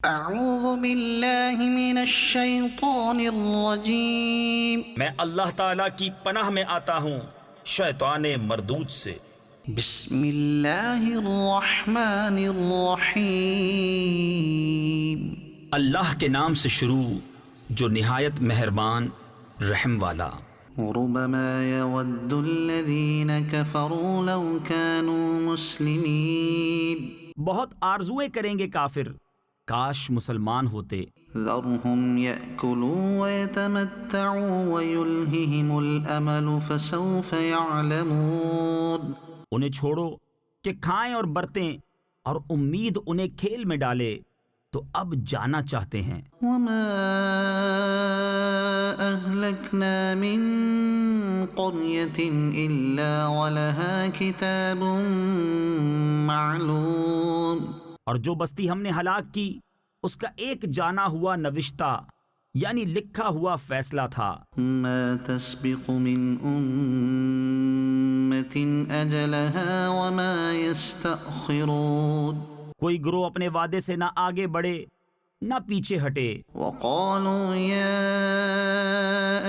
اعوذ باللہ من الشیطان الرجیم میں اللہ تعالیٰ کی پناہ میں آتا ہوں شیطان مردود سے۔ بسم اللہ الرحمن الرحیم اللہ کے نام سے شروع جو نہایت مہربان رحم والا۔ ربما يود الذین کفروا لو كانوا مسلمین بہت آرزویں کریں گے کافر کاش مسلمان ہوتے۔ ذرهم يأكلوا ويتمتعوا ويلههم الأمل فسوف يعلمون انہیں چھوڑو کہ کھائیں اور برتیں اور امید انہیں کھیل میں ڈالے تو اب جانا چاہتے ہیں۔ وما أهلكنا من قرية إلا ولها كتاب معلوم اور جو بستی ہم نے ہلاک کی اس کا ایک جانا ہوا نوشتہ یعنی لکھا ہوا فیصلہ تھا۔ ما تسبق من أمة أجلها وما يستأخرون کوئی گروہ اپنے وعدے سے نہ آگے بڑھے نہ پیچھے ہٹے۔ وقالوا يا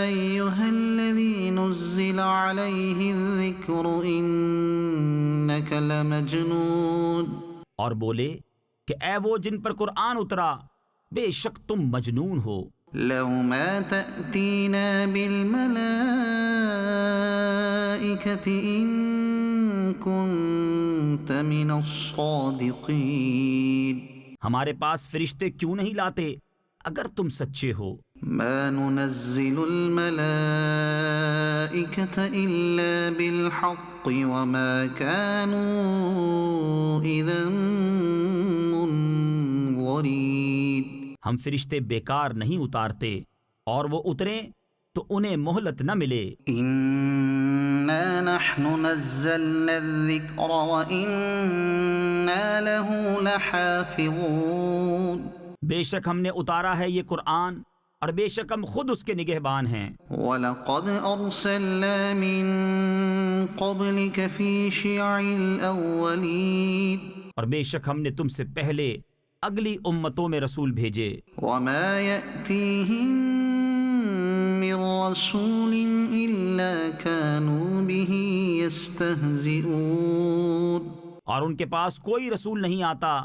أيها الذي نزل عليه الذكر إنك لمجنون اور بولے کہ اے وہ جن پر قرآن اترا بے شک تم مجنون ہو۔ لو ما تأتينا بالملائكة إن كنت من الصادقين ہمارے پاس فرشتے کیوں نہیں لاتے اگر تم سچے ہو۔ ما ننزل الملائكة إلا بالحق وما كانوا إذا منظرين ہم فرشتے بیکار نہیں اتارتے اور وہ اتریں تو انہیں مہلت نہ ملے۔ إنا نحن نزلنا الذكر وإنا له لحافظون بے شک ہم نے اتارا ہے یہ قرآن اور بے شک ہم خود اس کے نگہبان ہیں۔ وَلَقَدْ أَرْسَلْنَا مِن قَبْلِكَ فِي شِيَعِ الْأَوَّلِينَ اور بے شک ہم نے تم سے پہلے اگلی امتوں میں رسول بھیجے۔ وَمَا يَأْتِيهِم مِّن رَّسُولٍ إِلَّا كَانُوا بِهِ يَسْتَهْزِئُونَ اور ان کے پاس کوئی رسول نہیں آتا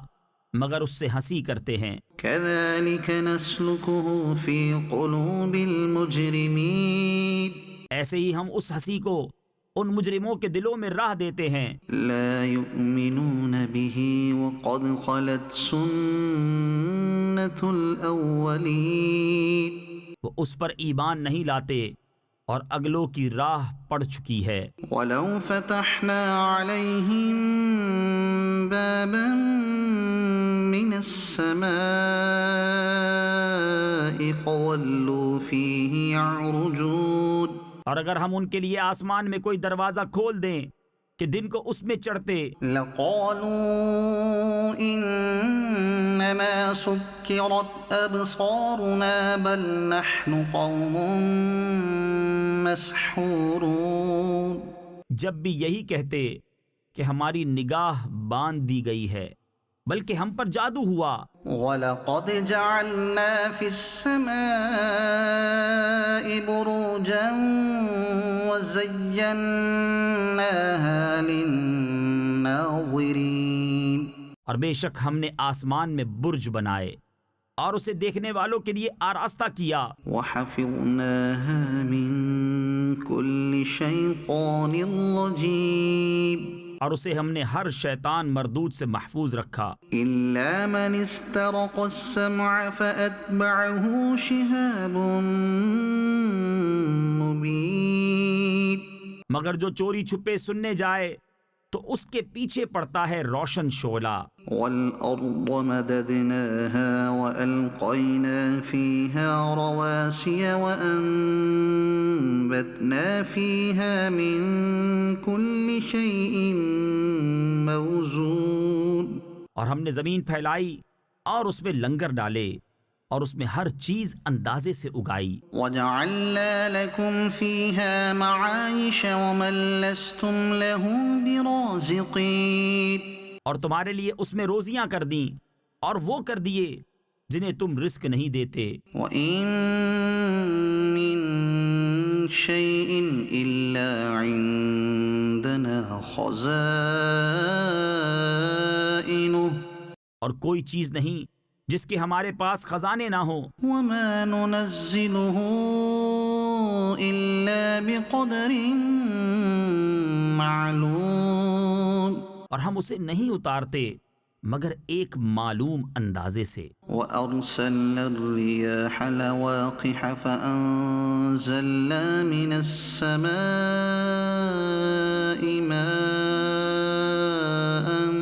مگر اس سے ہنسی کرتے ہیں۔ كَذَلِكَ نَسْلُكُهُ فِي قُلُوبِ الْمُجْرِمِينَ ایسے ہی ہم اس ہنسی کو ان مجرموں کے دلوں میں راہ دیتے ہیں۔ لا يؤمنون به وقد خلت سنة الأولين وہ اس پر ایمان نہیں لاتے اور اگلوں کی راہ پڑ چکی ہے۔ ولو فتحنا عليهم بابا من السماء فظلوا فيه يعرجون اور اگر ہم ان کے لیے آسمان میں کوئی دروازہ کھول دیں کہ دن کو اس میں چڑھتے لقالوا انما سكرت ابصارنا بل نحن قوم مسحورون جب بھی یہی کہتے کہ ہماری نگاہ باندھ دی گئی ہے بلکہ ہم پر جادو ہوا۔ وَلَقَدْ جَعَلْنَا فِي السَّمَاءِ بُرُوجًا وَزَيَّنَّاهَا لِلنَّاظِرِينَ اور بے شک ہم نے آسمان میں برج بنائے اور اسے دیکھنے والوں کے لیے آراستہ کیا۔ وَحَفِظْنَاهَا مِن كُلِّ شَيْطَانٍ رَّجِيمٍ اور اسے ہم نے ہر شیطان مردود سے محفوظ رکھا۔ إِلَّا مَنِ اسْتَرَقَ السَّمْعَ فَأَتْبَعَهُ شِهَابٌ مُّبِينٌ مگر جو چوری چھپے سننے جائے تو اس کے پیچھے پڑتا ہے روشن شعلہ۔ وَالْأَرْضَ مَدَدْنَاهَا وَأَلْقَيْنَا فِيهَا رَوَاسِيَ وَأَنبَتْنَا فِيهَا مِن كُلِّ شَيْءٍ مَّوْزُونٍ اور ہم نے زمین پھیلائی اور اس میں لنگر ڈالے اور اس میں ہر چیز اندازے سے اگائی۔ وَجَعَلْنَا لَكُمْ فِيهَا مَعَايِشَ وَمَن لَّسْتُمْ لَهُ بِرَازِقِينَ اور تمہارے لیے اس میں روزیاں کر دیں اور وہ کر دیے جنہیں تم رزق نہیں دیتے. وَإِن مِّن شَيْءٍ إِلَّا عِندَنَا خَزَائِنُهُ اور کوئی چیز نہیں جس کے ہمارے پاس خزانے نہ ہوں. وَمَا نُنَزِّلُهُ إِلَّا بِقَدَرٍ معلوم. اور ہم اسے نہیں اتارتے مگر ایک معلوم اندازے سے. وَأَرْسَلْنَا الرِّيَاحَ لَوَاقِحَ فَأَنزَلْنَا مِنَ السَّمَاءِ مَاءً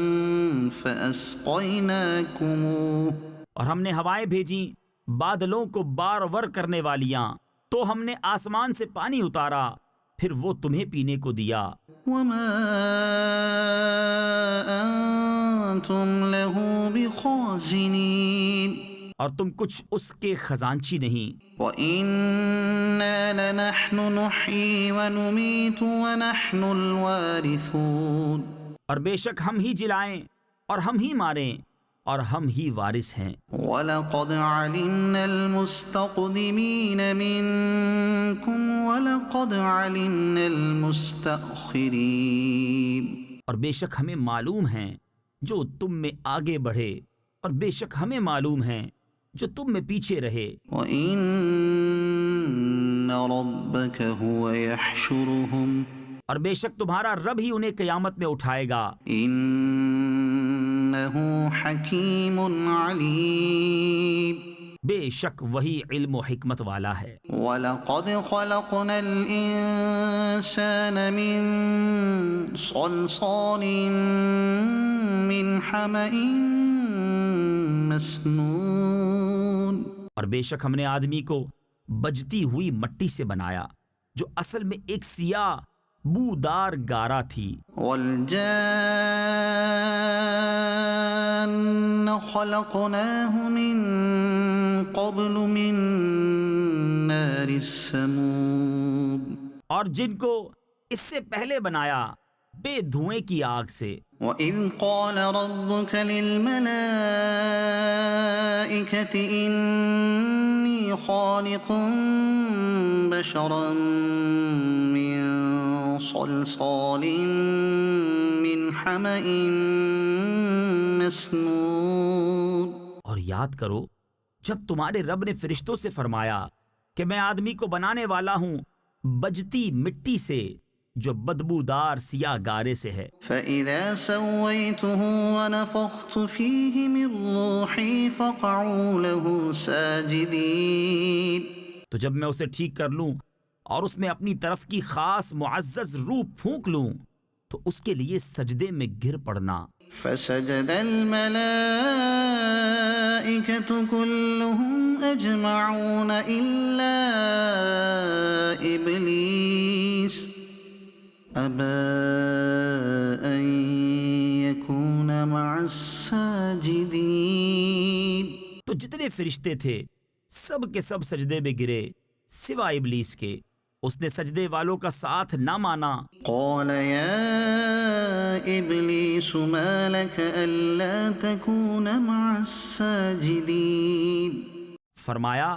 فَأَسْقَيْنَاكُمُوهُ. اور ہم نے ہوائیں بھیجیں بادلوں کو بار ور کرنے والیاں، تو ہم نے آسمان سے پانی اتارا پھر وہ تمہیں پینے کو دیا. وَمَا أَنتُمْ لَهُ بِخَازِنِينَ. اور تم کچھ اس کے خزانچی نہیں. وَإِنَّا لَنَحْنُ نُحْيِي وَنُمِيتُ وَنَحْنُ الْوَارِثُونَ. اور بے شک ہم ہی جلائیں اور ہم ہی ماریں اور ہم ہی وارث ہیں. وَلَقَدْ عَلِمْنَا الْمُسْتَقْدِمِينَ مِنْكُمْ وَلَقَدْ عَلِمْنَا الْمُسْتَأْخِرِينَ. اور بے شک ہمیں معلوم ہیں جو تم میں آگے بڑھے اور بے شک ہمیں معلوم ہیں جو تم میں پیچھے رہے. وَإِنَّ رَبَّكَ هُوَ يَحْشُرُهُمْ. اور بے شک تمہارا رب ہی انہیں قیامت میں اٹھائے گا. إِنَّهُ حَكِيمٌ عَلِيمٌ. بے شک وہی علم و حکمت والا ہے. وَلَقَدْ خَلَقْنَا الْإِنسَانَ مِنْ صَلْصَالٍ مِّنْ حَمَإٍ مسنون. اور بے شک ہم نے آدمی کو بجتی ہوئی مٹی سے بنایا جو اصل میں ایک سیاہ بودار گارا تھی. وَالْجَانَّ خَلَقْنَاهُ مِنْ قَبْلُ مِنْ نَارِ السَّمُومِ. اور جن کو اس سے پہلے بنایا بے دھوئیں کی آگ سے. وَإِذْ قَالَ رَبُّكَ لِلْمَلَائِكَةِ إِنِّي خَالِقٌ بَشَرًا مِّن صَلْصَالٍ مِّنْ حَمَإٍ مسنون. اور یاد کرو جب تمہارے رب نے فرشتوں سے فرمایا کہ میں آدمی کو بنانے والا ہوں بجتی مٹی سے جو بدبودار سیاہ گارے سے ہے. فَإِذَا سَوَّيْتُهُ وَنَفَخْتُ فِيهِ مِنْ رُوحِي فَقَعُوا لَهُ سَاجِدِينَ. تو جب میں اسے ٹھیک کر لوں اور اس میں اپنی طرف کی خاص معزز روح پھونک لوں تو اس کے لیے سجدے میں گر پڑنا. فَسَجَدَ الْمَلَائِكَةُ كُلُّهُمْ أَجْمَعُونَ إِلَّا إِبْلِيسَ أَبَى أَن يَكُونَ مَعَ السَّاجِدِينَ. تو جتنے فرشتے تھے سب کے سب سجدے میں گرے سوائے ابلیس کے. اس نے سجدے والوں کا ساتھ نہ مانا. قَالَ يَا إِبْلِيسُ مَا لَكَ أَلَّا تَكُونَ مَعَ السَّاجِدِينَ. فرمایا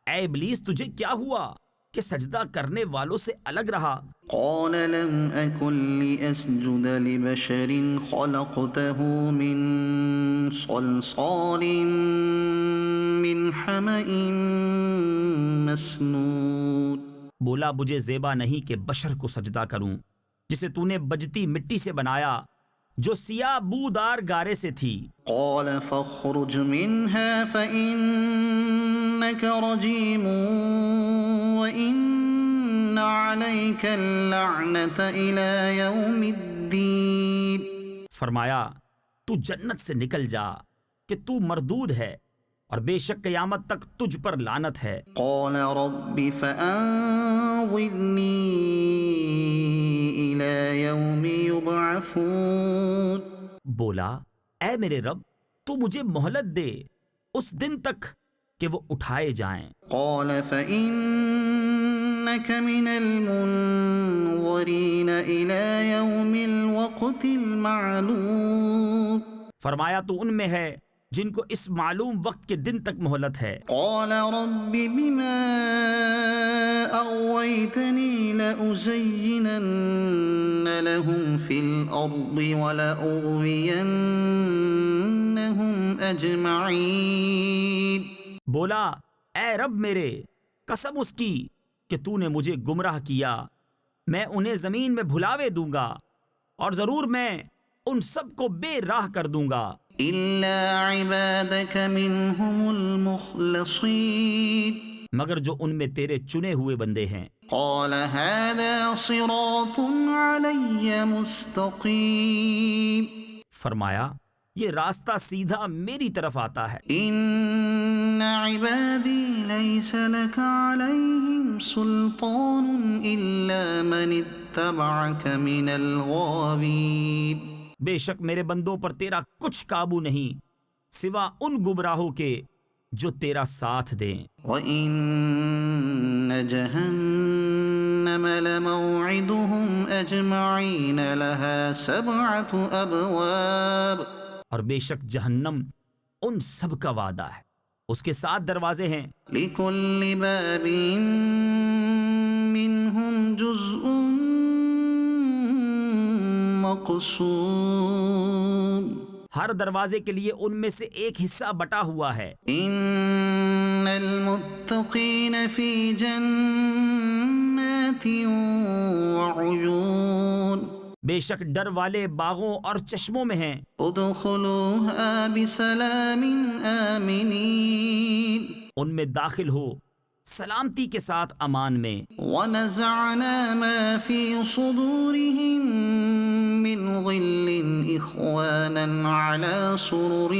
اے ابلیس تجھے کیا ہوا کہ سجدہ کرنے والوں سے الگ رہا. قَالَ لَمْ أَكُنْ لِأَسْجُدَ لِبَشَرٍ خَلَقْتَهُ مِنْ صَلْصَالٍ مِّنْ حَمَإٍ مسنون. بولا مجھے زیبا نہیں کہ بشر کو سجدہ کروں جسے تو نے بجتی مٹی سے بنایا جو سیاہ بودار گارے سے تھی. قَالَ فَاخْرُجْ مِنْهَا فَإِنَّكَ رَجِيمٌ وَإِنَّ عَلَيْكَ اللَّعْنَةَ إِلَى يَوْمِ الدِّينِ. فرمایا تو جنت سے نکل جا کہ تو مردود ہے اور بے شک قیامت تک تجھ پر لعنت ہے. قَالَ رَبِّ فَأَنظِرْنِي إِلَى يَوْمِ يُبْعَثُونَ. بولا اے میرے رب تو مجھے مہلت دے اس دن تک کہ وہ اٹھائے جائیں. قَالَ فَإِنَّكَ مِنَ الْمُنظَرِينَ إِلَى يَوْمِ الْوَقْتِ الْمَعْلُومِ. فرمایا تو ان میں ہے جن کو اس معلوم وقت کے دن تک مہلت ہے۔ قال رب بما أغويتني لأزينن لهم في الأرض ولأغوينهم أجمعين۔ بولا اے رب میرے، قسم اس کی کہ تو نے مجھے گمراہ کیا، میں انہیں زمین میں بھلاوے دوں گا اور ضرور میں ان سب کو بے راہ کر دوں گا، إلا عبادك منهم المخلصين۔ مگر جو ان میں تیرے چنے ہوئے بندے ہیں۔ قال هذا صراط علي مستقيم۔ فرمایا یہ راستہ سیدھا میری طرف آتا ہے۔ إن عبادي ليس لك عليهم سلطان إلا من اتبعك من الغاوين۔ بے شک میرے بندوں پر تیرا کچھ قابو نہیں سوا ان گمراہوں کے جو تیرا ساتھ دیں۔ وَإِنَّ جَهَنَّمَ لَمَوْعِدُهُمْ أَجْمَعِينَ لَهَا 7 أَبْوَابٍ۔ اور بے شک جہنم ان سب کا وعدہ ہے، اس کے 7 دروازے ہیں، لِكُلِّ بَابٍ مِّنْهُمْ جُزْءٌ مَّقْسُومٌ۔ ہر دروازے کے لیے ان میں سے ایک حصہ بٹا ہوا ہے۔ إِنَّ الْمُتَّقِينَ فِي جَنَّاتٍ وَعُيُونٍ۔ بے شک ڈر والے باغوں اور چشموں میں ہیں۔ ادخلوها بسلام آمنین۔ ان میں داخل ہو سلامتی کے ساتھ امان میں۔ ونزعنا ما في صدورهم من غل إخوانا على سرر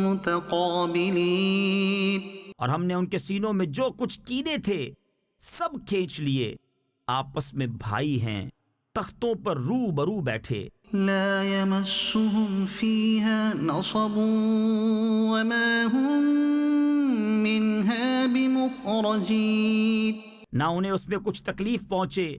متقابلين۔ اور ہم نے ان کے سینوں میں جو کچھ کینے تھے سب کھینچ لیے، آپس میں بھائی ہیں، تختوں پر رو برو بیٹھے۔ لا يمسهم فيها نصب وما هم منها بمخرجين۔ نہ انہیں اس میں کچھ تکلیف پہنچے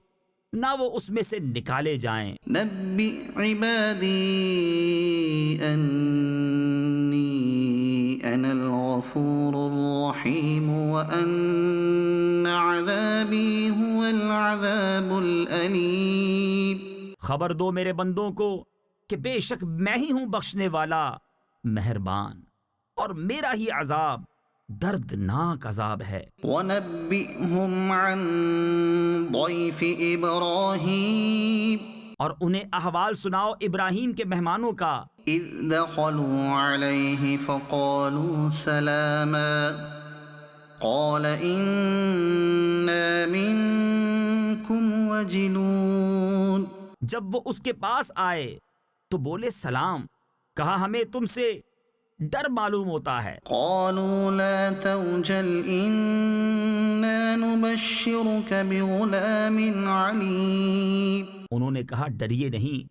نہ وہ اس میں سے نکالے جائیں۔ نبئ عبادی انی انا الغفور الرحیم وان عذابی هو العذاب الالیم۔ خبر دو میرے بندوں کو کہ بے شک میں ہی ہوں بخشنے والا مہربان، اور میرا ہی عذاب دردناک عذاب ہے۔ وَنَبِّئْهُمْ عَنْ ضَيْفِ إِبْرَاهِيمَ۔ اور انہیں احوال سناؤ ابراہیم کے مہمانوں کا۔ إِذْ دَخَلُوا عَلَيْهِ فَقَالُوا سَلَامًا قَالَ إِنَّا مِنْكُمْ وَجِلُونَ۔ جب وہ اس کے پاس آئے تو بولے سلام، کہا ہمیں تم سے ڈر معلوم ہوتا ہے۔ قالوا لا توجل إنا نبشرك بغلام عليم۔ انہوں نے کہا ڈریے نہیں،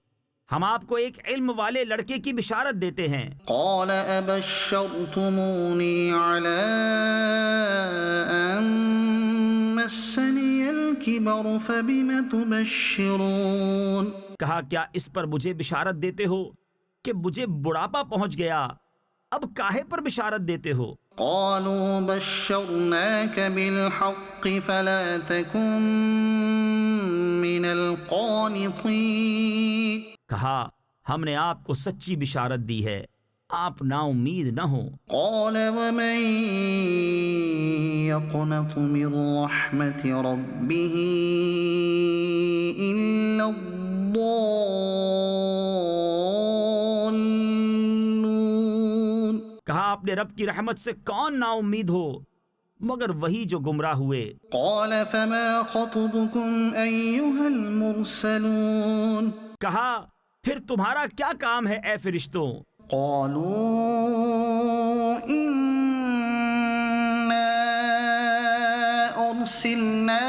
ہم آپ کو ایک علم والے لڑکے کی بشارت دیتے ہیں۔ قال أبشرتموني على أن مسني الكبر فبم تبشرون۔ کہا کیا اس پر مجھے بشارت دیتے ہو کہ مجھے بڑھاپا پہنچ گیا، اب کاہے پر بشارت دیتے ہو؟ قالوا بشرناك بالحق فلا تكن من القانطين۔ کہا ہم نے آپ کو سچی بشارت دی ہے، آپ نا امید نہ ہو۔ قال ومن يقنط من رحمة ربه إلا الضالون۔ کہا اپنے رب کی رحمت سے کون نا امید ہو مگر وہی جو گمراہ ہوئے۔ قال فما خطبكم أيها المرسلون۔ کہا پھر تمہارا کیا کام ہے اے فرشتوں؟ قالوا إنا أرسلنا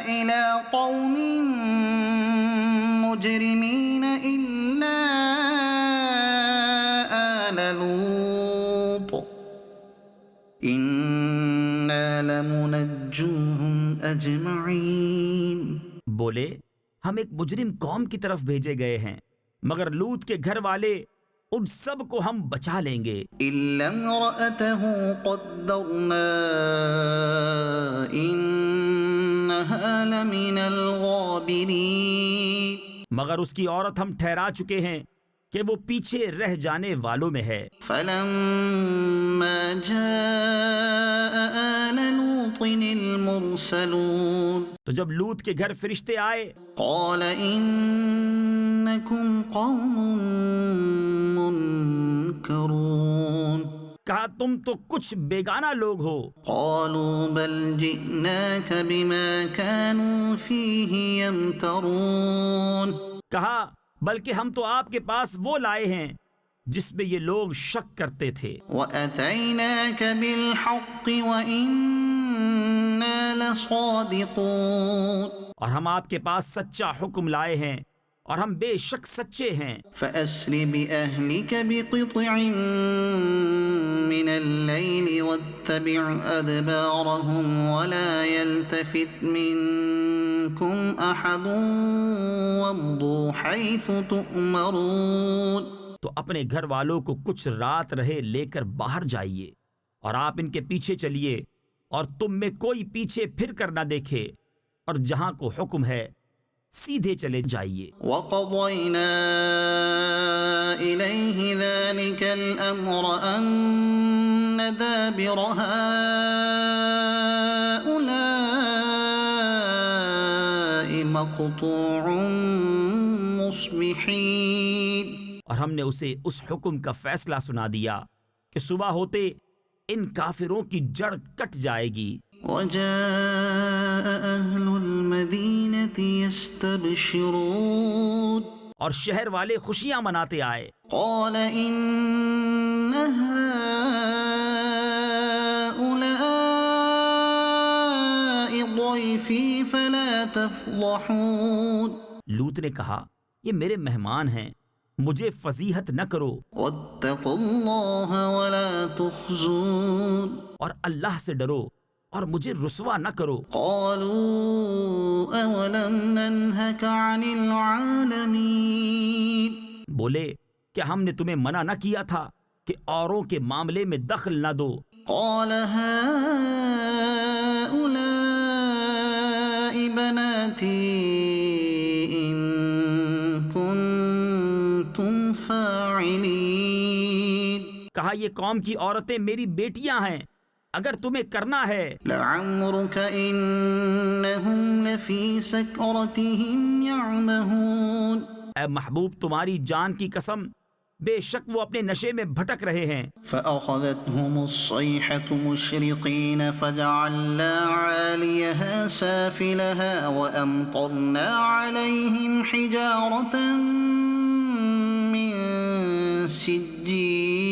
إلى قوم مجرمين إلا آل لوط إنا لمنجوهم أجمعين۔ بولے ہم ایک مجرم قوم کی طرف بھیجے گئے ہیں، مگر لوط کے گھر والے ان سب کو ہم بچا لیں گے إلا امرأته قدرنا إنها لمن الغابرين مگر اس کی عورت ہم ٹھہرا چکے ہیں کہ وہ پیچھے رہ جانے والوں میں ہے فلما جاء آل لوط المرسلون تو جب لوط کے گھر فرشتے آئے قال إنكم قوم منكرون کہا تم تو کچھ بیگانہ لوگ ہو قالوا بل جئناك بما كانوا فيه يمترون کہا بلکہ ہم تو آپ کے پاس وہ لائے ہیں جس میں یہ لوگ شک کرتے تھے وأتيناك بالحق وإنا لصادقون اور ہم آپ کے پاس سچا حکم لائے ہیں اور ہم بے شک سچے ہیں فأسر بأهلك بقطع من الليل واتبع أدبارهم ولا يلتفت منكم أحد وامضوا حيث تؤمرون تو اپنے گھر والوں کو کچھ رات رہے لے کر باہر جائیے اور آپ ان کے پیچھے چلیے اور تم میں کوئی پیچھے پھر کر نہ دیکھے اور جہاں کو حکم ہے سیدھے چلے جائیے وقضينا إليه ذلك الأمر أن دابر هؤلاء مقطوع مصبحين اور ہم نے اسے اس حکم کا فیصلہ سنا دیا کہ صبح ہوتے ان کافروں کی جڑ کٹ جائے گی وجاء أهل المدينة يستبشرون اور شہر والے خوشیاں مناتے آئے قال إن هؤلاء ضيفي فلا تفضحون لوط نے کہا یہ میرے مہمان ہیں مجھے فضیحت نہ کرو واتقوا الله ولا تخزون اور اللہ سے ڈرو اور مجھے رسوا نہ کرو قالوا أولم ننهك عن العالمين بولے کیا ہم نے تمہیں منع نہ کیا تھا کہ اوروں کے معاملے میں دخل نہ دو قال هؤلاء بناتي إن كنتم فاعلين کہا یہ قوم کی عورتیں میری بیٹیاں ہیں اگر تمہیں کرنا ہے لعمرك إنهم لفي سكرتهم يعمهون اے محبوب تمہاری جان کی قسم بے شک وہ اپنے نشے میں بھٹک رہے ہیں فأخذتهم الصيحة مشرقين فجعلنا عاليها سافلها وأمطرنا عليهم حجارة من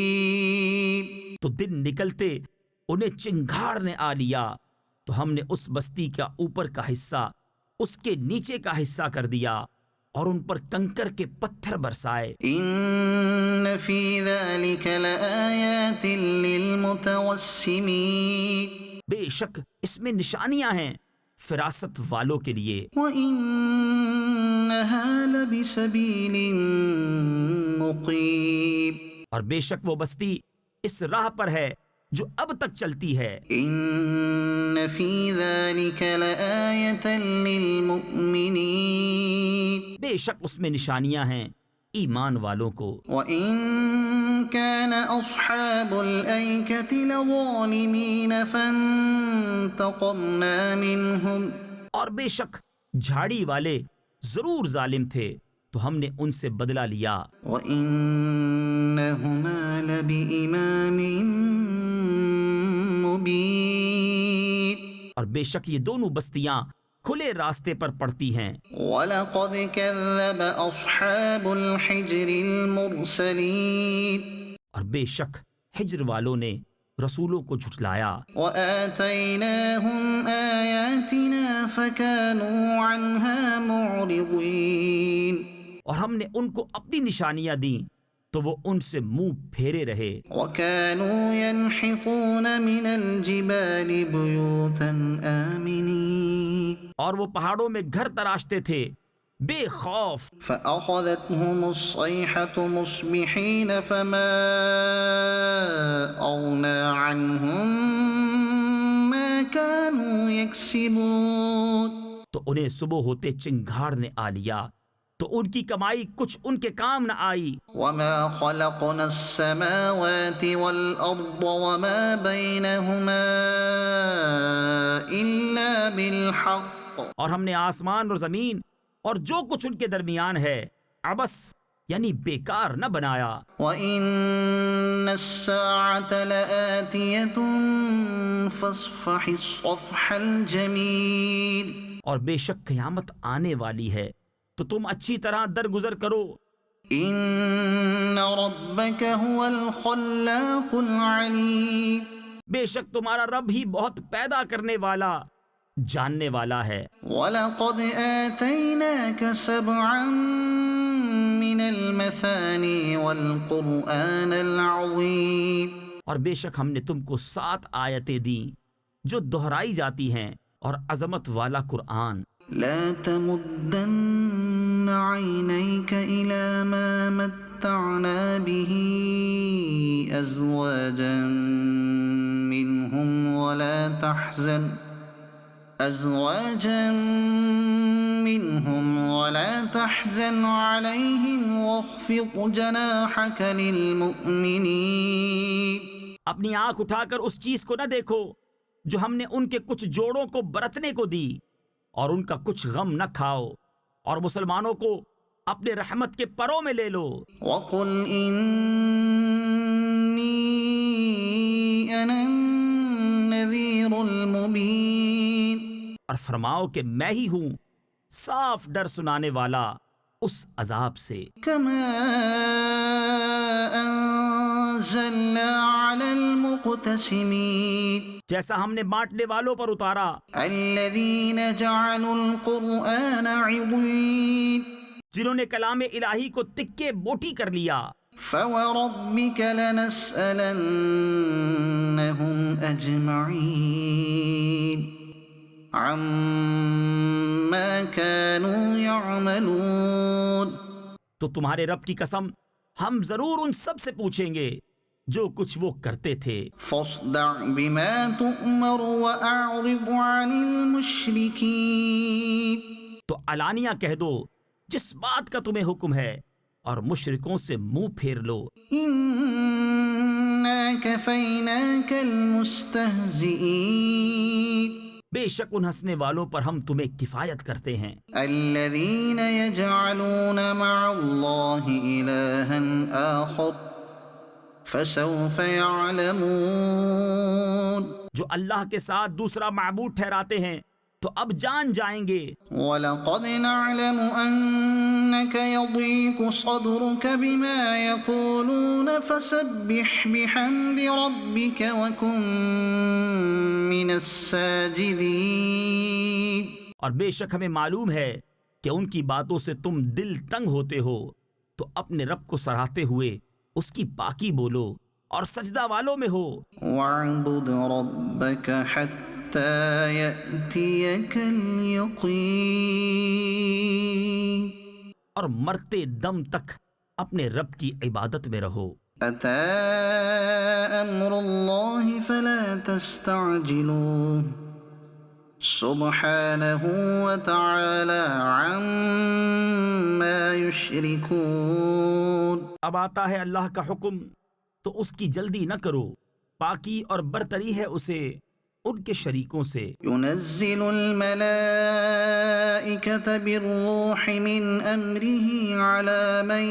سجيل تو دن نکلتے انہیں چنگھاڑ نے آ لیا تو ہم نے اس بستی کا اوپر کا حصہ اس کے نیچے کا حصہ کر دیا اور ان پر کنکر کے پتھر برسائے إن في ذلك لآيات للمتوسمين بے شک اس میں نشانیاں ہیں فراست والوں کے لیے وإنها لبسبيل مقيم اور بے شک وہ بستی اس راہ پر ہے جو اب تک چلتی ہے إن في ذلك لآية للمؤمنين بے شک اس میں نشانیاں ہیں ایمان والوں کو وإن كان أصحاب الأيكة لظالمين فانتقمنا منهم اور بے شک جھاڑی والے ضرور ظالم تھے تو ہم نے ان سے بدلہ لیا وإنهما لبإمام مبين اور بے شک یہ دونوں بستیاں کھلے راستے پر پڑتی ہیں وَلَقَدْ كَذَّبَ أَصْحَابُ الْحِجْرِ الْمُرْسَلِينَ اور بے شک ہجر والوں نے رسولوں کو جھٹلایا وَآتَيْنَاهُمْ آيَاتِنَا فَكَانُوا عَنْهَا مُعْرِضِينَ اور ہم نے ان کو اپنی نشانیاں دیں تو وہ ان سے منہ پھیرے رہے وَكَانُوا يَنْحِتُونَ مِنَ الْجِبَالِ بُيُوتًا آمِنِينَ اور وہ پہاڑوں میں گھر تراشتے تھے بے خوف. فأخذتهم الصيحة مصبحين فما أغنى عنهم ما كانوا يكسبون. تو انہیں صبح ہوتے چنگھاڑ نے آ لیا تو ان کی کمائی کچھ ان کے کام نہ آئی. وما خلقنا السماوات والأرض وما بينهما إلا بالحق. اور ہم نے آسمان اور زمین اور جو کچھ ان کے درمیان ہے عبث یعنی بیکار نہ بنایا. وَإِنَّ السَّاعَةَ لَآتِيَةٌ فَاصْفَحِ الصَّفْحَ الْجَمِيلَ. اور بے شک قیامت آنے والی ہے تو تم اچھی طرح درگزر کرو. إِنَّ رَبَّكَ هُوَ الْخَلَّاقُ الْعَلِيمُ. بے شک تمہارا رب ہی بہت پیدا کرنے والا جاننے والا ہے. وَلَقَدْ آتَيْنَاكَ سَبْعًا مِّنَ الْمَثَانِي وَالْقُرْآنَ الْعَظِيمَ. اور بے شک ہم نے تم کو 7 آیتیں دیں جو دہرائی جاتی ہیں اور عظمت والا قرآن. لا تمدن عينيك إلى ما متعنا به أزواجا منهم ولا تحزن عليهم واخفض جناحك للمؤمنين. اپنی آنکھ اٹھا کر اس چیز کو نہ دیکھو جو ہم نے ان کے کچھ جوڑوں کو برتنے کو دی اور ان کا کچھ غم نہ کھاؤ اور مسلمانوں کو اپنے رحمت کے پروں میں لے لو. وَقُلْ إِنِّي أَنَا النَّذِيرُ الْمُبِينُ. اور فرماؤ کہ میں ہی ہوں صاف ڈر سنانے والا اس عذاب سے. كما أنزلنا على المقتسمين. جیسا ہم نے بانٹنے والوں پر اتارا. الذين جعلوا القرآن عضين. جنہوں نے کلام الہی کو تکے بوٹی کر لیا. فوربك لنسألنهم أجمعين عما كانوا يعملون. تو تمہارے رب کی قسم ہم ضرور ان سب سے پوچھیں گے جو کچھ وہ کرتے تھے. فاصدع بما تؤمر وأعرض عن المشركين. تو علانیہ کہہ دو جس بات کا تمہیں حکم ہے اور مشرکوں سے منہ پھیر لو. إنا كفيناك المستهزئين. بے شک ان ہنسنے والوں پر ہم تمہیں کفایت کرتے ہیں. الذين يجعلون مع الله إلها آخر فسوف يعلمون. جو اللہ کے ساتھ دوسرا معبود ٹھہراتے ہیں تو اب جان جائیں گے. وَلَقَدْ نَعْلَمُ أَنَّكَ يَضِيقُ صَدْرُكَ بِمَا يَقُولُونَ فَسَبِّحْ بِحَمْدِ رَبِّكَ وَكُن مِّنَ السَّاجِدِينَ. اور بے شک ہمیں معلوم ہے کہ ان کی باتوں سے تم دل تنگ ہوتے ہو تو اپنے رب کو سراہتے ہوئے اس کی پاکی بولو اور سجدہ والوں میں ہو. وَاعْبُدْ رَبَّكَ حَتَّى يَأْتِيَكَ الْيَقِينُ. اور مرتے دم تک اپنے رب کی عبادت میں رہو. أَتَى أَمْرُ اللَّهِ فَلَا تَسْتَعْجِلُوهُ سُبْحَانَهُ وَتَعَالَى عَمَّا يُشْرِكُونَ. اب آتا ہے اللہ کا حکم تو اس کی جلدی نہ کرو، پاکی اور برتری ہے اسے ان کے شریکوں سے. ينزل الملائكة بالروح من أمره على من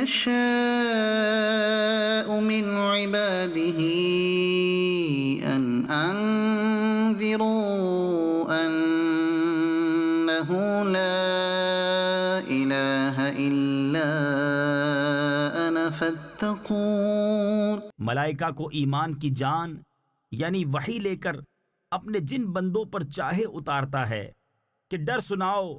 يشاء من عباده أن أنذروا أنه لا إله إلا أنا فاتقون. ملائکہ کو ایمان کی جان یعنی وحی لے کر اپنے جن بندوں پر چاہے اتارتا ہے کہ ڈر سناؤ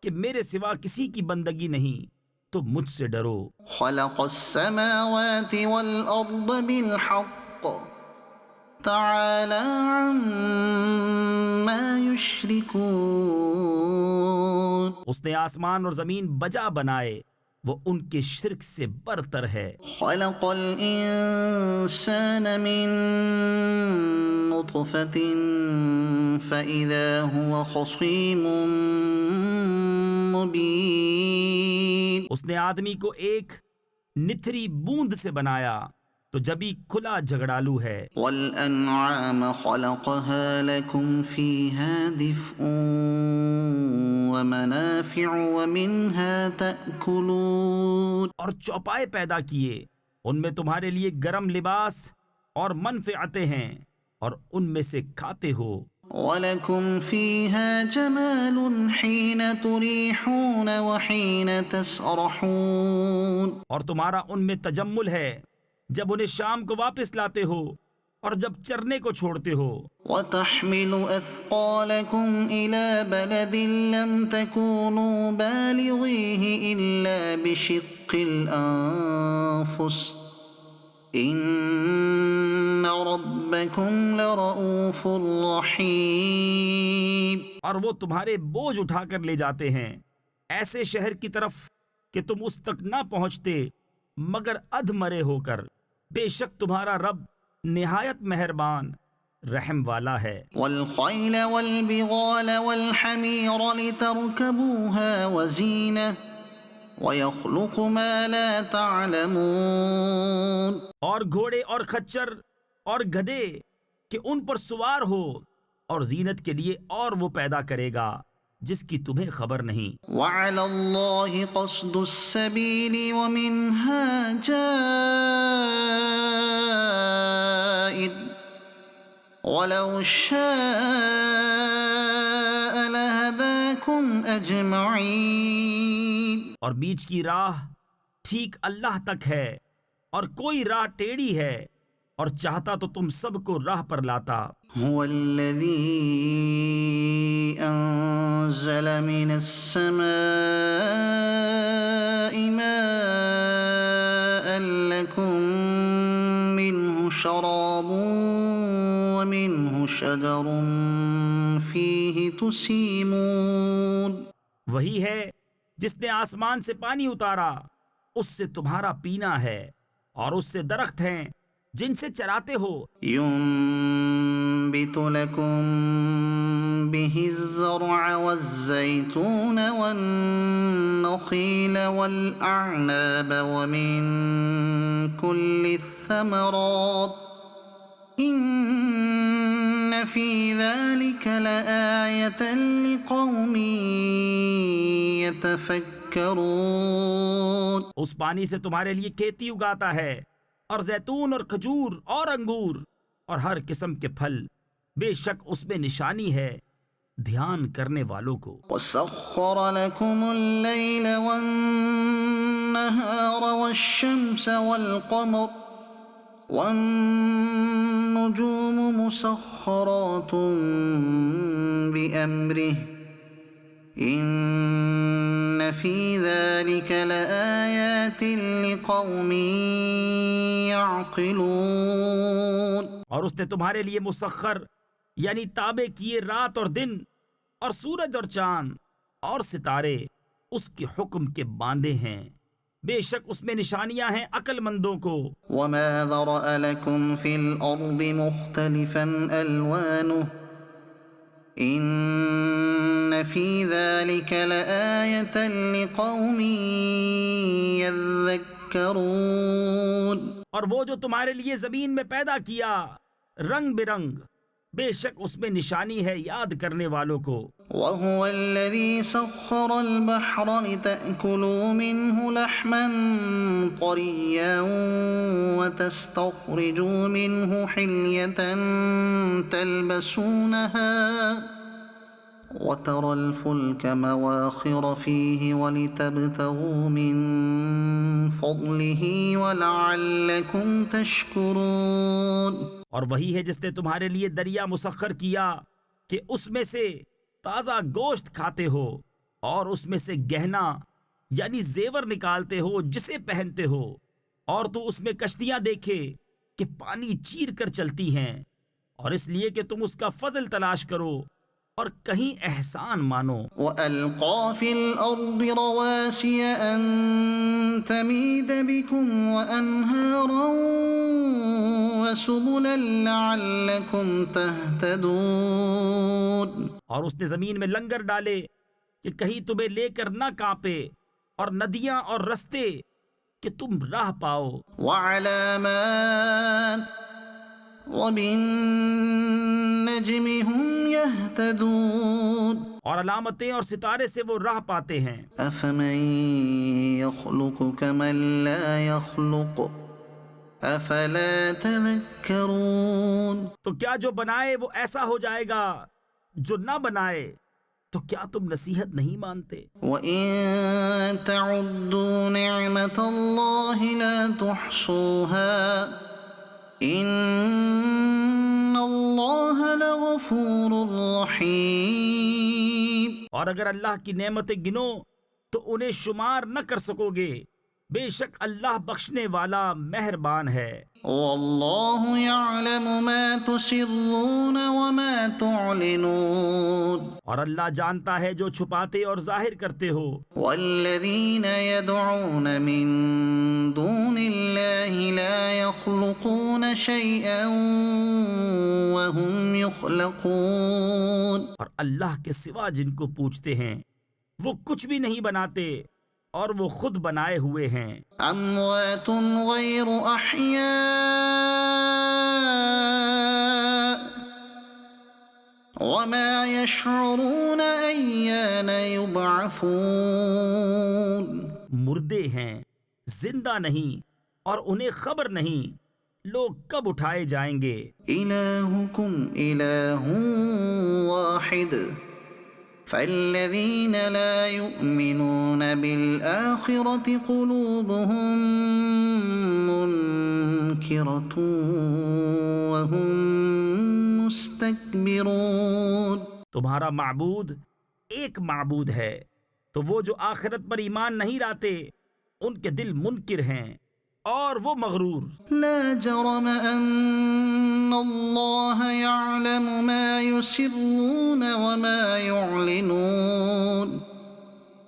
کہ میرے سوا کسی کی بندگی نہیں تو مجھ سے ڈرو. خلق السماوات والأرض بالحق تعالى عما يشركون. اس نے آسمان اور زمین بجا بنائے، وہ ان کے شرک سے برتر ہے۔ خلق الإنسان من نطفة فإذا هو خصيم مبين۔ اس نے آدمی کو ایک نتھری بوند سے بنایا تو جبھی کھلا جھگڑالو ہے۔ والأنعام خلقها لكم فيها دفء ومنافع ومنها تأكلون۔ اور چوپائے پیدا کیے، ان میں تمہارے لیے گرم لباس اور منفعتیں ہیں، اور ان میں سے کھاتے ہو۔ وَلَكُمْ فِيهَا جَمَالٌ حِينَ تُرِيحُونَ وَحِينَ تَسْرَحُونَ۔ اور تمہارا ان میں تجمل ہے جب انہیں شام کو واپس لاتے ہو اور جب چرنے کو چھوڑتے ہو۔ وَتَحْمِلُ أَثْقَالَكُمْ إِلَى بَلَدٍ لَمْ تَكُونُوا بَالِغِيهِ إِلَّا بِشِقِّ الْأَنفُسِ إِنَّ رَبَّكُمْ لَرَؤُوفٌ رَحِيمٌ۔ اور وہ تمہارے بوجھ اٹھا کر لے جاتے ہیں ایسے شہر کی طرف کہ تم اس تک نہ پہنچتے مگر ادھ مرے ہو کر۔ بے شک تمہارا رب نہایت مہربان رحم والا ہے۔ وَالْخَيْلَ وَالْبِغَالَ وَالْحَمِيرَ لِتَرْكَبُوهَا وَزِينَةً وَيَخْلُقُ مَا لَا تَعْلَمُونَ۔ اور گھوڑے اور خچر اور گدھے کہ ان پر سوار ہو، اور زینت کے لیے اور وہ پیدا کرے گا جس کی تمہیں خبر نہیں۔ وَعَلَى اللَّهِ قَصْدُ السَّبِيلِ وَمِنْهَا جَائِرٌ وَلَوْ شَاءَ لَهَدَاكُمْ أَجْمَعِينَ۔ اور بیچ کی راہ ٹھیک اللہ تک ہے، اور کوئی راہ ٹیڑھی ہے، اور چاہتا تو تم سب کو راہ پر لاتا۔ هو الذي أنزل من السماء ماء لكم منه شراب ومنه شجر فيه تسيمون۔ وہی ہے جس نے آسمان سے پانی اتارا، اس سے تمہارا پینا ہے، اور اس سے درخت ہیں جن سے چراتے ہو۔ ينبت لكم به الزرع والزيتون والنخيل والأعناب ومن كل الثمرات إن في ذلك لآية لقوم يتفكرون۔ اس پانی سے تمہارے لیے کھیتی اگاتا ہے، اور زیتون اور کھجور اور انگور اور ہر قسم کے پھل، بے شک اس میں نشانی ہے دھیان کرنے والوں کو۔ وَسَخَّرَ لَكُمُ اللَّيْلَ وَالنَّهَارَ وَالشَّمْسَ وَالْقَمَرَ وَالنُّجُومُ مُسَخَّرَاتٌ بِأَمْرِهِ إِنَّ فِي ذَلِكَ لَآيَاتٍ لِقَوْمٍ يَعْقِلُونَ۔ اور اس نے تمہارے لیے مسخر یعنی تابع کیے رات اور دن، اور سورج اور چاند اور ستارے اس کے حکم کے باندھے ہیں، بے شک اس میں نشانیاں ہیں عقل مندوں کو۔ وَمَا ذَرَأَ لَكُمْ فِي الْأَرْضِ مُخْتَلِفًا أَلْوَانُهُ إِنَّ فِي ذَلِكَ لَآيَةً لِقَوْمٍ يَذَّكَّرُونَ۔ اور وہ جو تمہارے لیے زمین میں پیدا کیا رنگ برنگ، بے شک اس میں نشانی ہے یاد کرنے والوں کو۔ وَهُوَ الَّذِي سَخَّرَ الْبَحْرَ لِتَأْكُلُوا مِنْهُ لَحْمًا طَرِيًّا وَتَسْتَخْرِجُوا مِنْهُ حِلْيَةً تَلْبَسُونَهَا وَتَرَى الْفُلْكَ مَوَاخِرَ فِيهِ وَلِتَبْتَغُوا مِنْ فَضْلِهِ وَلَعَلَّكُمْ تَشْكُرُونَ۔ اور وہی ہے جس نے تمہارے لیے دریا مسخر کیا کہ اس میں سے تازہ گوشت کھاتے ہو، اور اس میں سے گہنا یعنی زیور نکالتے ہو جسے پہنتے ہو، اور تو اس میں کشتیاں دیکھے کہ پانی چیر کر چلتی ہیں، اور اس لیے کہ تم اس کا فضل تلاش کرو اور کہیں احسان مانو، وألقى في الأرض رواسي أن تميد بكم وأنهارا وسبلا لعلكم تهتدون. اور اس نے زمین میں لنگر ڈالے کہ کہیں تمہیں لے کر نہ کانپے، اور ندیاں اور رستے کہ تم راہ پاؤ، وعلامات وبالنجم هم يهتدون. اور علامتیں اور ستارے سے وہ راہ پاتے ہیں. أفمن يخلق كمن لا يخلق أفلا تذكرون. تو کیا جو بنائے وہ ایسا ہو جائے گا جو نہ بنائے؟ تو کیا تم نصیحت نہیں مانتے؟ وَإِن تَعُدُّوا نِعْمَةَ اللَّهِ لَا تُحْصُوهَا إِنَّ اللَّهَ لَغَفُورٌ رَّحِيمٌ. اور اگر اللہ کی نعمتیں گنو تو انہیں شمار نہ کر سکو گے، بے شک اللہ بخشنے والا مہربان ہے. وَاللَّهُ يَعْلَمُ مَا تُسِرُّونَ وَمَا تُعْلِنُونَ. اور اللہ جانتا ہے جو چھپاتے اور ظاہر کرتے ہو. وَالَّذِينَ يَدْعُونَ مِن دُونِ اللَّهِ لَا يَخْلُقُونَ شَيْئًا وَهُمْ يُخْلَقُونَ. اور اللہ کے سوا جن کو پوچھتے ہیں وہ کچھ بھی نہیں بناتے اور وہ خود بنائے ہوئے ہیں. أَمْوَاتٌ غَيْرُ أَحْيَاءٍ وَمَا يَشْعُرُونَ أَيَّانَ يُبْعَثُونَ. مردے ہیں، زندہ نہیں، اور انہیں خبر نہیں لوگ کب اٹھائے جائیں گے. إِلَٰهُكُمْ إِلَٰهٌ وَاحِدٌ فَالَّذِينَ لَا يُؤْمِنُونَ بِالْآخِرَةِ قُلُوبُهُم مُّنكِرَةٌ وَهُم مُّسْتَكْبِرُونَ. تمہارا معبود ایک معبود ہے، تو وہ جو آخرت پر ایمان نہیں لاتے ان کے دل منکر ہیں اور وہ مغرور. لا جرم أن الله يعلم ما يسرون وما يعلنون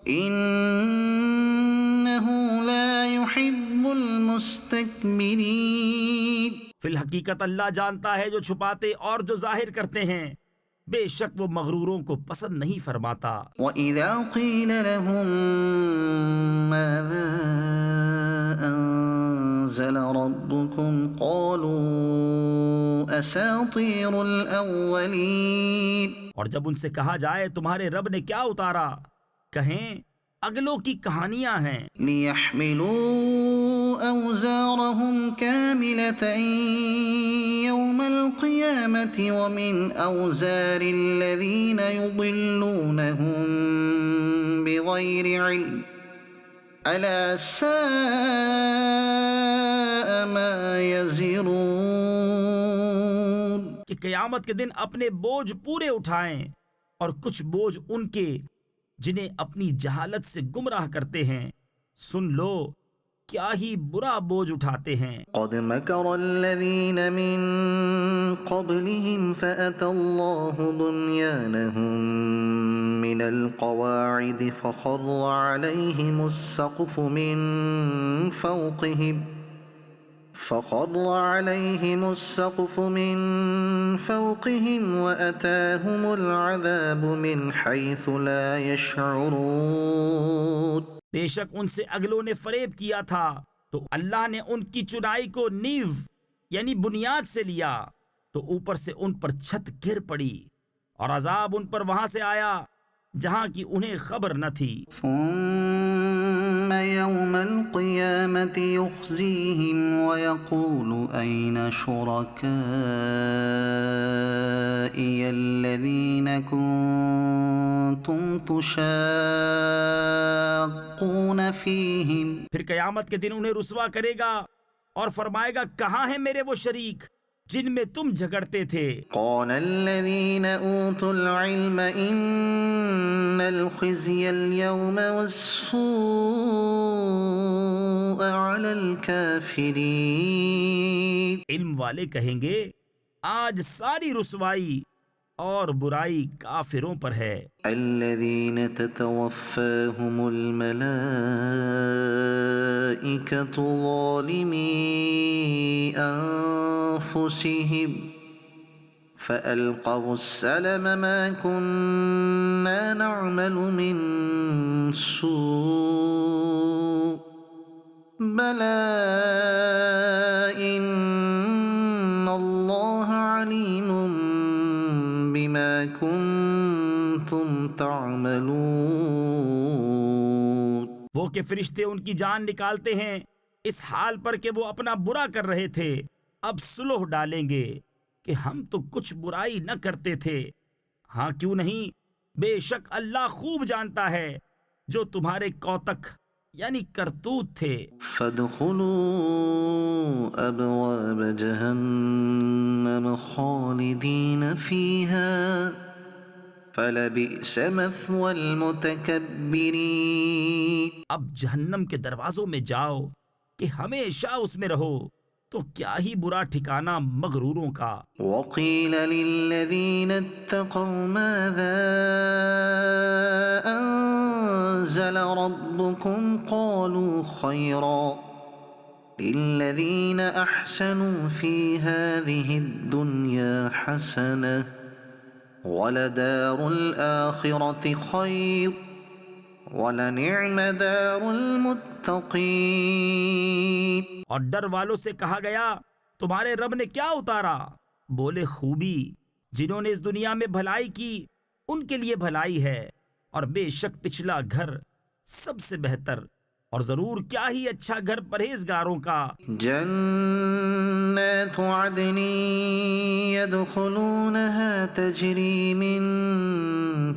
إنه لا يحب المستكبرين. فی الحقیقت اللہ جانتا ہے جو چھپاتے اور جو ظاہر کرتے ہیں، بے شک وہ مغروروں کو پسند نہیں فرماتا. وَإِذَا قِيلَ لَهُم مَّاذَا أَنزَلَ رَبُّكُمْ قَالُوا أَسَاطِيرُ الْأَوَّلِينَ. اور جب ان سے کہا جائے تمہارے رب نے کیا اتارا، کہیں اگلوں کی کہانیاں ہیں. لِيَحْمِلُوا أَوْزَارَهُمْ كَامِلَةً يَوْمَ الْقِيَامَةِ وَمِنْ أَوْزَارِ الَّذِينَ يُضِلُّونَهُم بِغَيْرِ عِلْمٍ أَلَا سَاءَ مَا يَزِرُونَ. کہ قیامت کے دن اپنے بوجھ پورے اٹھائیں، اور کچھ بوجھ ان کے جنہیں اپنی جہالت سے گمراہ کرتے ہیں. سن لو کیا ہی برا بوجھ اٹھاتے ہیں. قد مكر الذين من قبلهم فأتى الله بنيانهم من القواعد فخر عليهم السقف من فوقهم وأتاهم العذاب من حيث لا يشعرون. بے شک ان سے اگلوں نے فریب کیا تھا تو اللہ نے ان کی چنائی کو نیو یعنی بنیاد سے لیا، تو اوپر سے ان پر چھت گر پڑی اور عذاب ان پر وہاں سے آیا جہاں کی انہیں خبر نہ تھی. ثم يوم القيامة يخزيهم ويقول أين شركائي الذين كنتم تشاقون فيهم. پھر قیامت کے دن انہیں رسوا کرے گا اور فرمائے گا کہاں ہیں میرے وہ شریک جن میں تم جھگڑتے تھے. قال الذين أوتوا العلم إن الخزي اليوم والسوء على الكافرين. علم والے کہیں گے آج ساری رسوائی اور برائی کافروں پر ہے۔ الذين تتوفاهم الملائكة ظالمي أنفسهم فألقوا السلم ما كنا نعمل من سوء بلى إن الله عليم بما كنتم تعملون۔ وہ کہ فرشتے ان کی جان نکالتے ہیں اس حال پر کہ وہ اپنا برا کر رہے تھے، اب صلح ڈالیں گے کہ ہم تو کچھ برائی نہ کرتے تھے۔ ہاں کیوں نہیں، بے شک اللہ خوب جانتا ہے جو تمہارے کوتک یعنی کرتوت تھے۔ فادخلوا أبواب جهنم خالدين فيها فلبئس مثوى المتكبرين۔ اب جہنم کے دروازوں میں جاؤ کہ ہمیشہ اس میں رہو، تو کیا ہی برا ٹھکانہ مغروروں کا۔ وقيل للذين اتقوا ماذا أنزل ربكم قالوا خيرا للذين أحسنوا في هذه الدنيا حسنة ولدار الآخرة خير وَلَنِعْمَ دَارُ الْمُتَّقِينَ۔ اور ڈر والوں سے کہا گیا تمہارے رب نے کیا اتارا؟ بولے خوبی، جنہوں نے اس دنیا میں بھلائی کی ان کے لیے بھلائی ہے، اور بے شک پچھلا گھر سب سے بہتر، اور ضرور کیا ہی اچھا گھر پرہیزگاروں کا۔ جنات عدن يدخلونها تجري من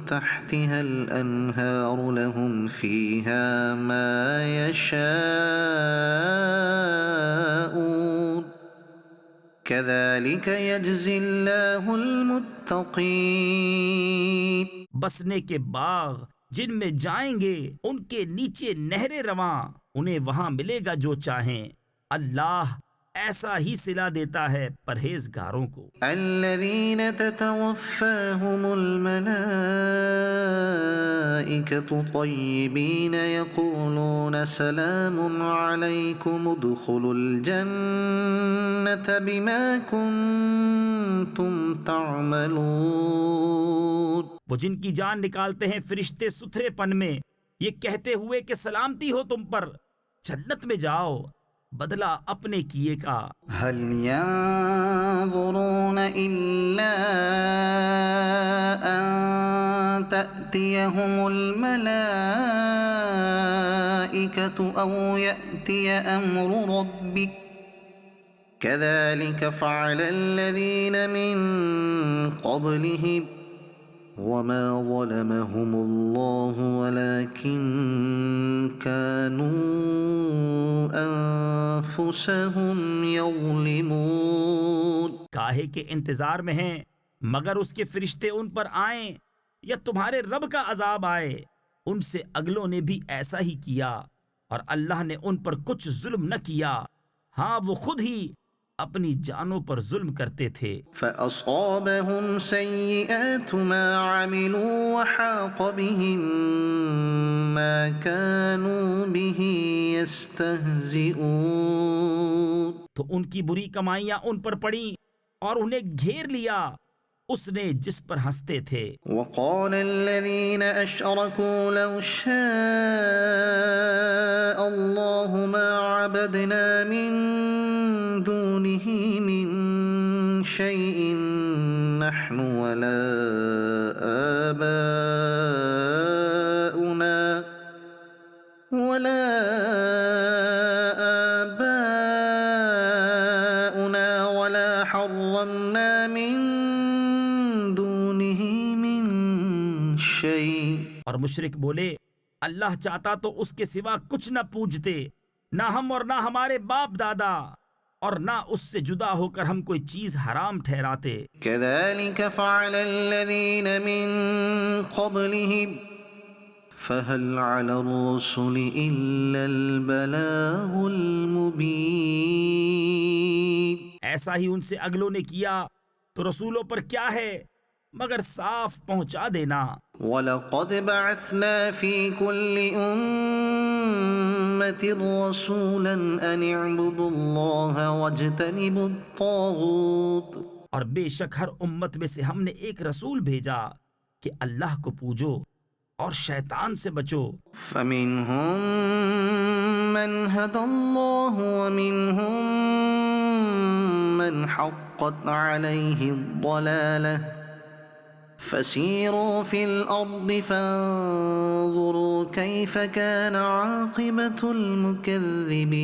تحتها الأنهار لهم فيها ما يشاءون كذلك يجزي الله المتقين۔ بسنے کے باغ جن میں جائیں گے ان کے نیچے نہریں رواں، انہیں وہاں ملے گا جو چاہیں، اللہ ایسا ہی صلہ دیتا ہے پرہیزگاروں کو۔ الذين تتوفاهم الملائكة طيبين يقولون سلام عليكم ادخلوا الجنة بما كنتم تعملون۔ وہ جن کی جان نکالتے ہیں فرشتے ستھرے پن میں، یہ کہتے ہوئے کہ سلامتی ہو تم پر، جنت میں جاؤ بدلہ اپنے کیے کا۔ هل ينظرون إلا أن تأتيهم الملائكة أو يأتي أمر ربك كذلك فعل الذين من قبلهم وما ظلمهم الله ولكن كانوا أنفسهم يظلمون۔ کاہے کے انتظار میں ہیں مگر اس کے فرشتے ان پر آئیں یا تمہارے رب کا عذاب آئے، ان سے اگلوں نے بھی ایسا ہی کیا، اور اللہ نے ان پر کچھ ظلم نہ کیا، ہاں وہ خود ہی اپنی جانوں پر ظلم کرتے تھے۔ فأصابهم سيئات ما عملوا وحاق بهم ما كانوا به يستهزئون۔ تو ان کی بری کمائیاں ان پر پڑیں اور انہیں گھیر لیا اس نے جس پر ہنستے تھے۔ وقال الذين أشركوا لو شاء الله ما عبدنا من دونه من شيء نحن ولا آباؤنا ولا حرمنا من دونه من شيء۔ اور مشرک بولے اللہ چاہتا تو اس کے سوا کچھ نہ پوجتے، نہ ہم اور نہ ہمارے باپ دادا، اور نہ اس سے جدا ہو کر ہم کوئی چیز حرام ٹھہراتے۔ كذلك فعل الذين من قبلهم فهل على الرسل إلا البلاغ المبين۔ ایسا ہی ان سے اگلوں نے کیا، تو رسولوں پر کیا ہے مگر صاف پہنچا دینا۔ وَلَقَدْ بَعَثْنَا فِي كُلِّ أُمَّةٍ رَسُولًا أَنِ اعْبُدُوا اللَّهَ وَاجْتَنِبُوا الطَّاغُوتَ، اور بے شک ہر امت میں سے ہم نے ایک رسول بھیجا کہ اللہ کو پوجو اور شیطان سے بچو۔ فَمِنْهُمْ مَنْ هَدَى اللَّهُ وَمِنْهُمْ مَنْ حَقَّتْ عَلَيْهِ الضَّلَالَةُ، فَسِيرُوا فِي الْأَرْضِ فَانظُرُوا كَيْفَ كَانَ عَاقِبَةُ الْمُكَذِّبِينَ۔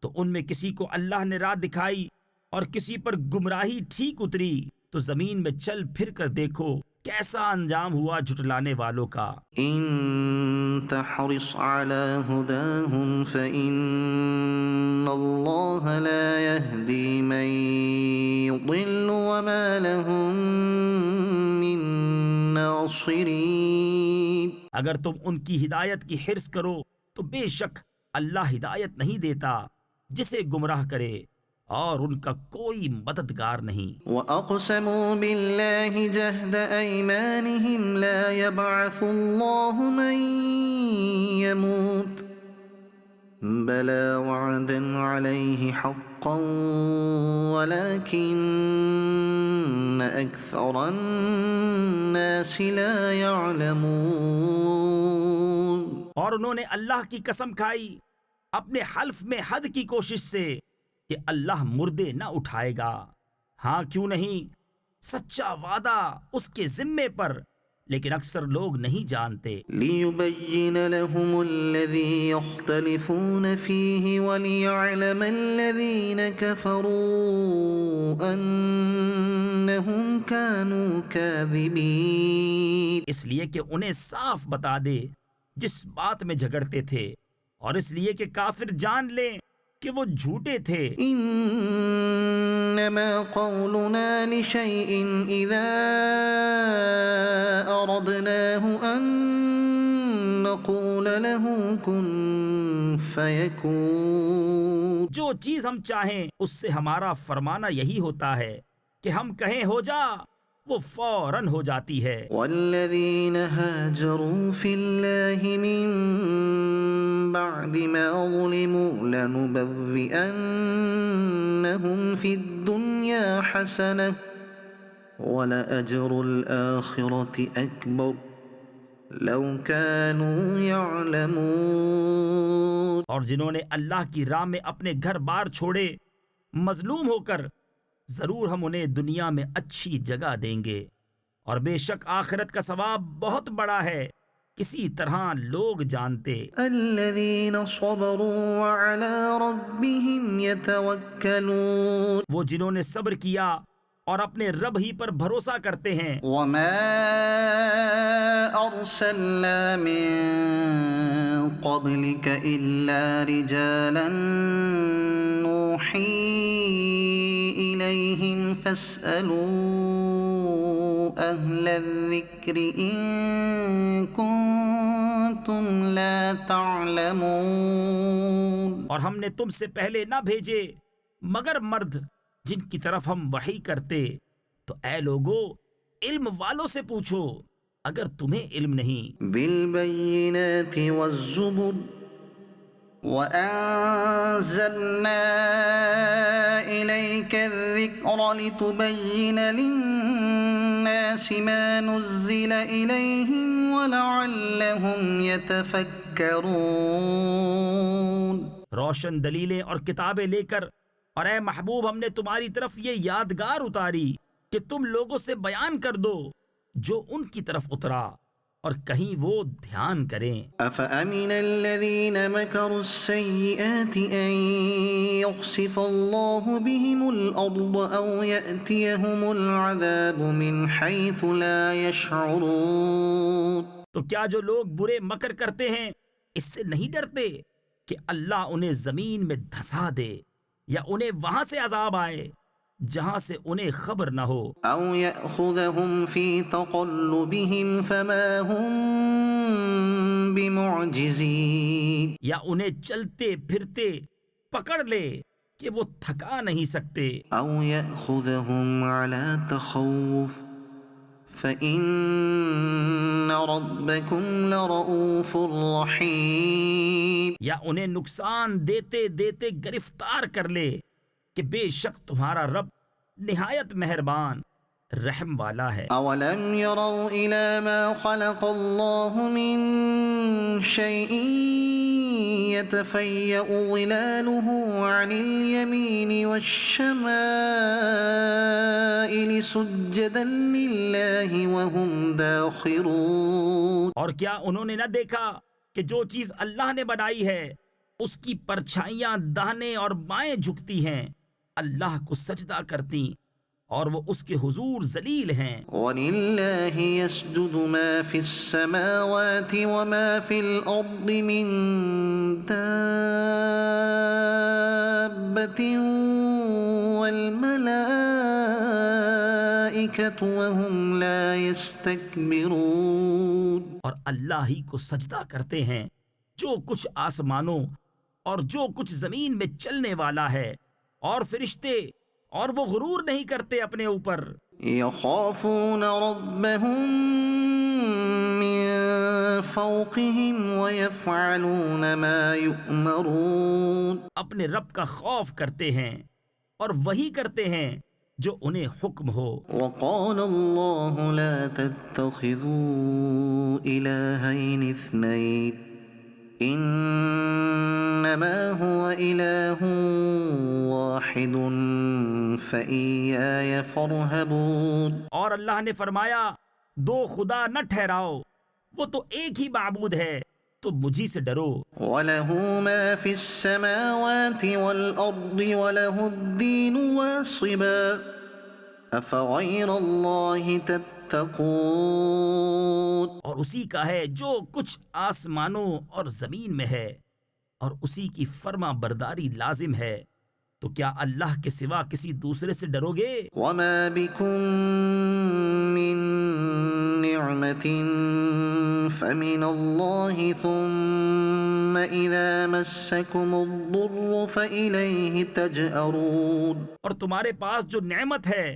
تو ان میں کسی کو اللہ نے راہ دکھائی اور کسی پر گمراہی ٹھیک اتری، تو زمین میں چل پھر کر دیکھو کیسا انجام ہوا جھٹلانے والوں کا۔ إِن تَحْرِصْ عَلَى هُدَاهُمْ فَإِنَّ اللَّهَ لَا يَهْدِي مَن يُضِلُّ وَمَا لَهُم مِّن نَّاصِرِينَ۔ اگر تم ان کی ہدایت کی حرص کرو تو بے شک اللہ ہدایت نہیں دیتا جسے گمراہ کرے، اور ان کا کوئی مددگار نہیں۔ وَأَقْسَمُوا بِاللَّهِ جَهْدَ أَيْمَانِهِمْ لَا يَبْعَثُ اللَّهُ مَن يَمُوتُ، بَلَىٰ وَعْدًا عَلَيْهِ حَقًّا وَلَٰكِنَّ أَكْثَرَ النَّاسِ لَا يَعْلَمُونَ۔ اور انہوں نے اللہ کی قسم کھائی اپنے حلف میں حد کی کوشش سے کہ اللہ مردے نہ اٹھائے گا۔ ہاں کیوں نہیں، سچا وعدہ اس کے ذمے پر، لیکن اکثر لوگ نہیں جانتے۔ لِيُبَيِّنَ لَهُمُ الَّذِي يَخْتَلِفُونَ فِيهِ وَلِيَعْلَمَ الَّذِينَ كَفَرُوا أَنَّهُمْ كَانُوا كَاذِبِينَ۔ اس لیے کہ انہیں صاف بتا دے جس بات میں جھگڑتے تھے، اور اس لیے کہ کافر جان لیں کہ وہ جھوٹے تھے۔ إِنَّمَا قَوْلُنَا لِشَيْءٍ إِذَا أَرَدْنَاهُ أَن نَّقُولَ لَهُ كُن فَيَكُونُ۔ جو چیز ہم چاہیں اس سے ہمارا فرمانا یہی ہوتا ہے کہ ہم کہیں ہو جا، وہ فوراً ہو جاتی ہے۔ وَالَّذِينَ هَاجَرُوا فِي اللَّهِ مِن بَعْدِ مَا ظُلِمُوا لَنُبَوِّئَنَّهُمْ فِي الدُّنْيَا حَسَنَةً وَلَأَجْرُ الْآخِرَةِ أَكْبَرُ لَوْ كَانُوا يَعْلَمُونَ۔ اور جنہوں نے اللہ کی راہ میں اپنے گھر بار چھوڑے مظلوم ہو کر، ضرور ہم انہیں دنیا میں اچھی جگہ دیں گے، اور بے شک آخرت کا ثواب بہت بڑا ہے، کسی طرح لوگ جانتے۔ الَّذِينَ صَبَرُوا وَعَلَىٰ رَبِّهِمْ يَتَوَكَّلُونَ۔ وہ جنہوں نے صبر کیا اور اپنے رب ہی پر بھروسہ کرتے ہیں۔ وَمَا أَرْسَلْنَا مِن قَبْلِكَ إِلَّا رِجَالًا نُّوحِي إِلَيْهِمْ فَاسْأَلُوا أَهْلَ الذِّكْرِ إِن كُنتُمْ لَا تَعْلَمُونَ۔ اور ہم نے تم سے پہلے نہ بھیجے مگر مرد جن کی طرف ہم وحی کرتے، تو اے لوگو علم والوں سے پوچھو اگر تمہیں علم نہیں۔ بِالْبَيِّنَاتِ وَالزُّبُرِ وَأَنزَلْنَا إِلَيْكَ الذِّكْرَ لِتُبَيِّنَ لِلنَّاسِ مَا نُزِّلَ إِلَيْهِمْ وَلَعَلَّهُمْ يَتَفَكَّرُونَ۔ روشن دلیلیں اور کتابیں لے کر، اور اے محبوب ہم نے تمہاری طرف یہ یادگار اتاری کہ تم لوگوں سے بیان کر دو جو ان کی طرف اترا، اور کہیں وہ دھیان کریں۔ أَفَأَمِنَ الَّذِينَ مَكَرُوا السَّيِّئَاتِ أَن يَخْسِفَ اللَّهُ بِهِمُ الْأَرْضَ أَوْ يَأْتِيَهُمُ الْعَذَابُ مِنْ حَيْثُ لَا يَشْعُرُونَ۔ تو کیا جو لوگ برے مکر کرتے ہیں اس سے نہیں ڈرتے کہ اللہ انہیں زمین میں دھسا دے، یا انہیں وہاں سے عذاب آئے جہاں سے انہیں خبر نہ ہو؟ أَوْ يَأْخُذَهُمْ فِي تَقَلُّبِهِمْ فَمَا هُمْ بِمُعْجِزِينَ۔ یا انہیں چلتے پھرتے پکڑ لے کہ وہ تھکا نہیں سکتے، أو يأخذهم على تخوف فإن ربكم لرؤوف رحيم. یا انہیں نقصان دیتے دیتے گرفتار کر لے کہ بے شک تمہارا رب نہایت مہربان رحم والا ہے۔ أولم يروا إلى ما خلق الله من شيء يتفيأ ظلاله عن اليمين والشمائل سجدا لله وهم داخرون. اور کیا انہوں نے نہ دیکھا کہ جو چیز اللہ نے بنائی ہے اس کی پرچھائیاں داہنے اور بائیں جھکتی ہیں، اللہ کو سجدہ کرتی اور وہ اس کے حضور ذلیل ہیں۔ وَلِلَّهِ يَسْجُدُ مَا فِي السَّمَاوَاتِ وَمَا فِي الْأَرْضِ مِن دَابَّةٍ وَالْمَلَائِكَةُ وَهُمْ لَا يَسْتَكْبِرُونَ. اور اللہ ہی کو سجدہ کرتے ہیں جو کچھ آسمانوں اور جو کچھ زمین میں چلنے والا ہے، اور فرشتے، اور وہ غرور نہیں کرتے اپنے اوپر۔ يخافون ربهم من فوقهم ويفعلون ما يؤمرون. اپنے رب کا خوف کرتے ہیں اور وہی کرتے ہیں جو انہیں حکم ہو۔ وقال الله لا تتخذوا إلهين اثنين انما هو اله واحد فإياي فارهبون. اور اللہ نے فرمایا دو خدا نہ ٹھہراؤ، وہ تو ایک ہی معبود ہے، تو مجھی سے ڈرو۔ وله ما في السماوات والأرض وله الدين واصبا أفغير الله تتقون. اور اسی کا ہے جو کچھ آسمانوں اور زمین میں ہے، اور اسی کی فرما برداری لازم ہے، تو کیا اللہ کے سوا کسی دوسرے سے ڈرو گے؟ وما بكم من نعمة فمن الله ثم إذا مسكم الضر فإليه تجأرون. اور تمہارے پاس جو نعمت ہے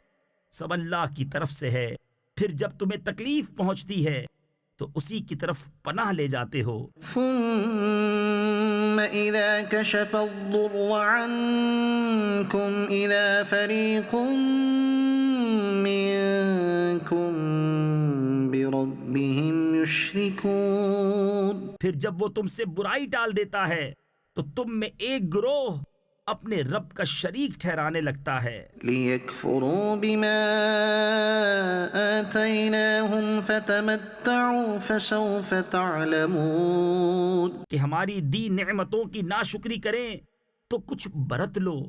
سب اللہ کی طرف سے ہے، پھر جب تمہیں تکلیف پہنچتی ہے تو اسی کی طرف پناہ لے جاتے ہو۔ ثم إذا كشف الضر عنكم إذا فريق منكم بربهم يشركون. پھر جب وہ تم سے برائی ٹال دیتا ہے تو تم میں ایک گروہ اپنے رب کا شریک ٹھہرانے لگتا ہے۔ ليكفروا بما آتيناهم فتمتعوا فسوف تعلمون. کہ ہماری دی نعمتوں کی ناشکری کریں تو کچھ برت لو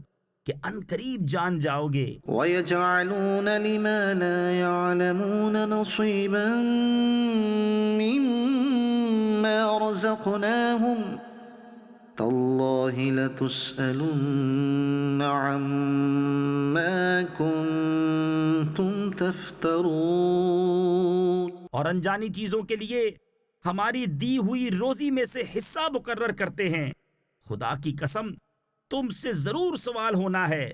کہ ان قریب جان جاؤ گے۔ ويجعلون لما لا يعلمون نصيبا مما رزقناهم تالله لتسألن عما كنتم تفترون. اور انجانی چیزوں کے لیے ہماری دی ہوئی روزی میں سے حصہ مقرر کرتے ہیں، خدا کی قسم تم سے ضرور سوال ہونا ہے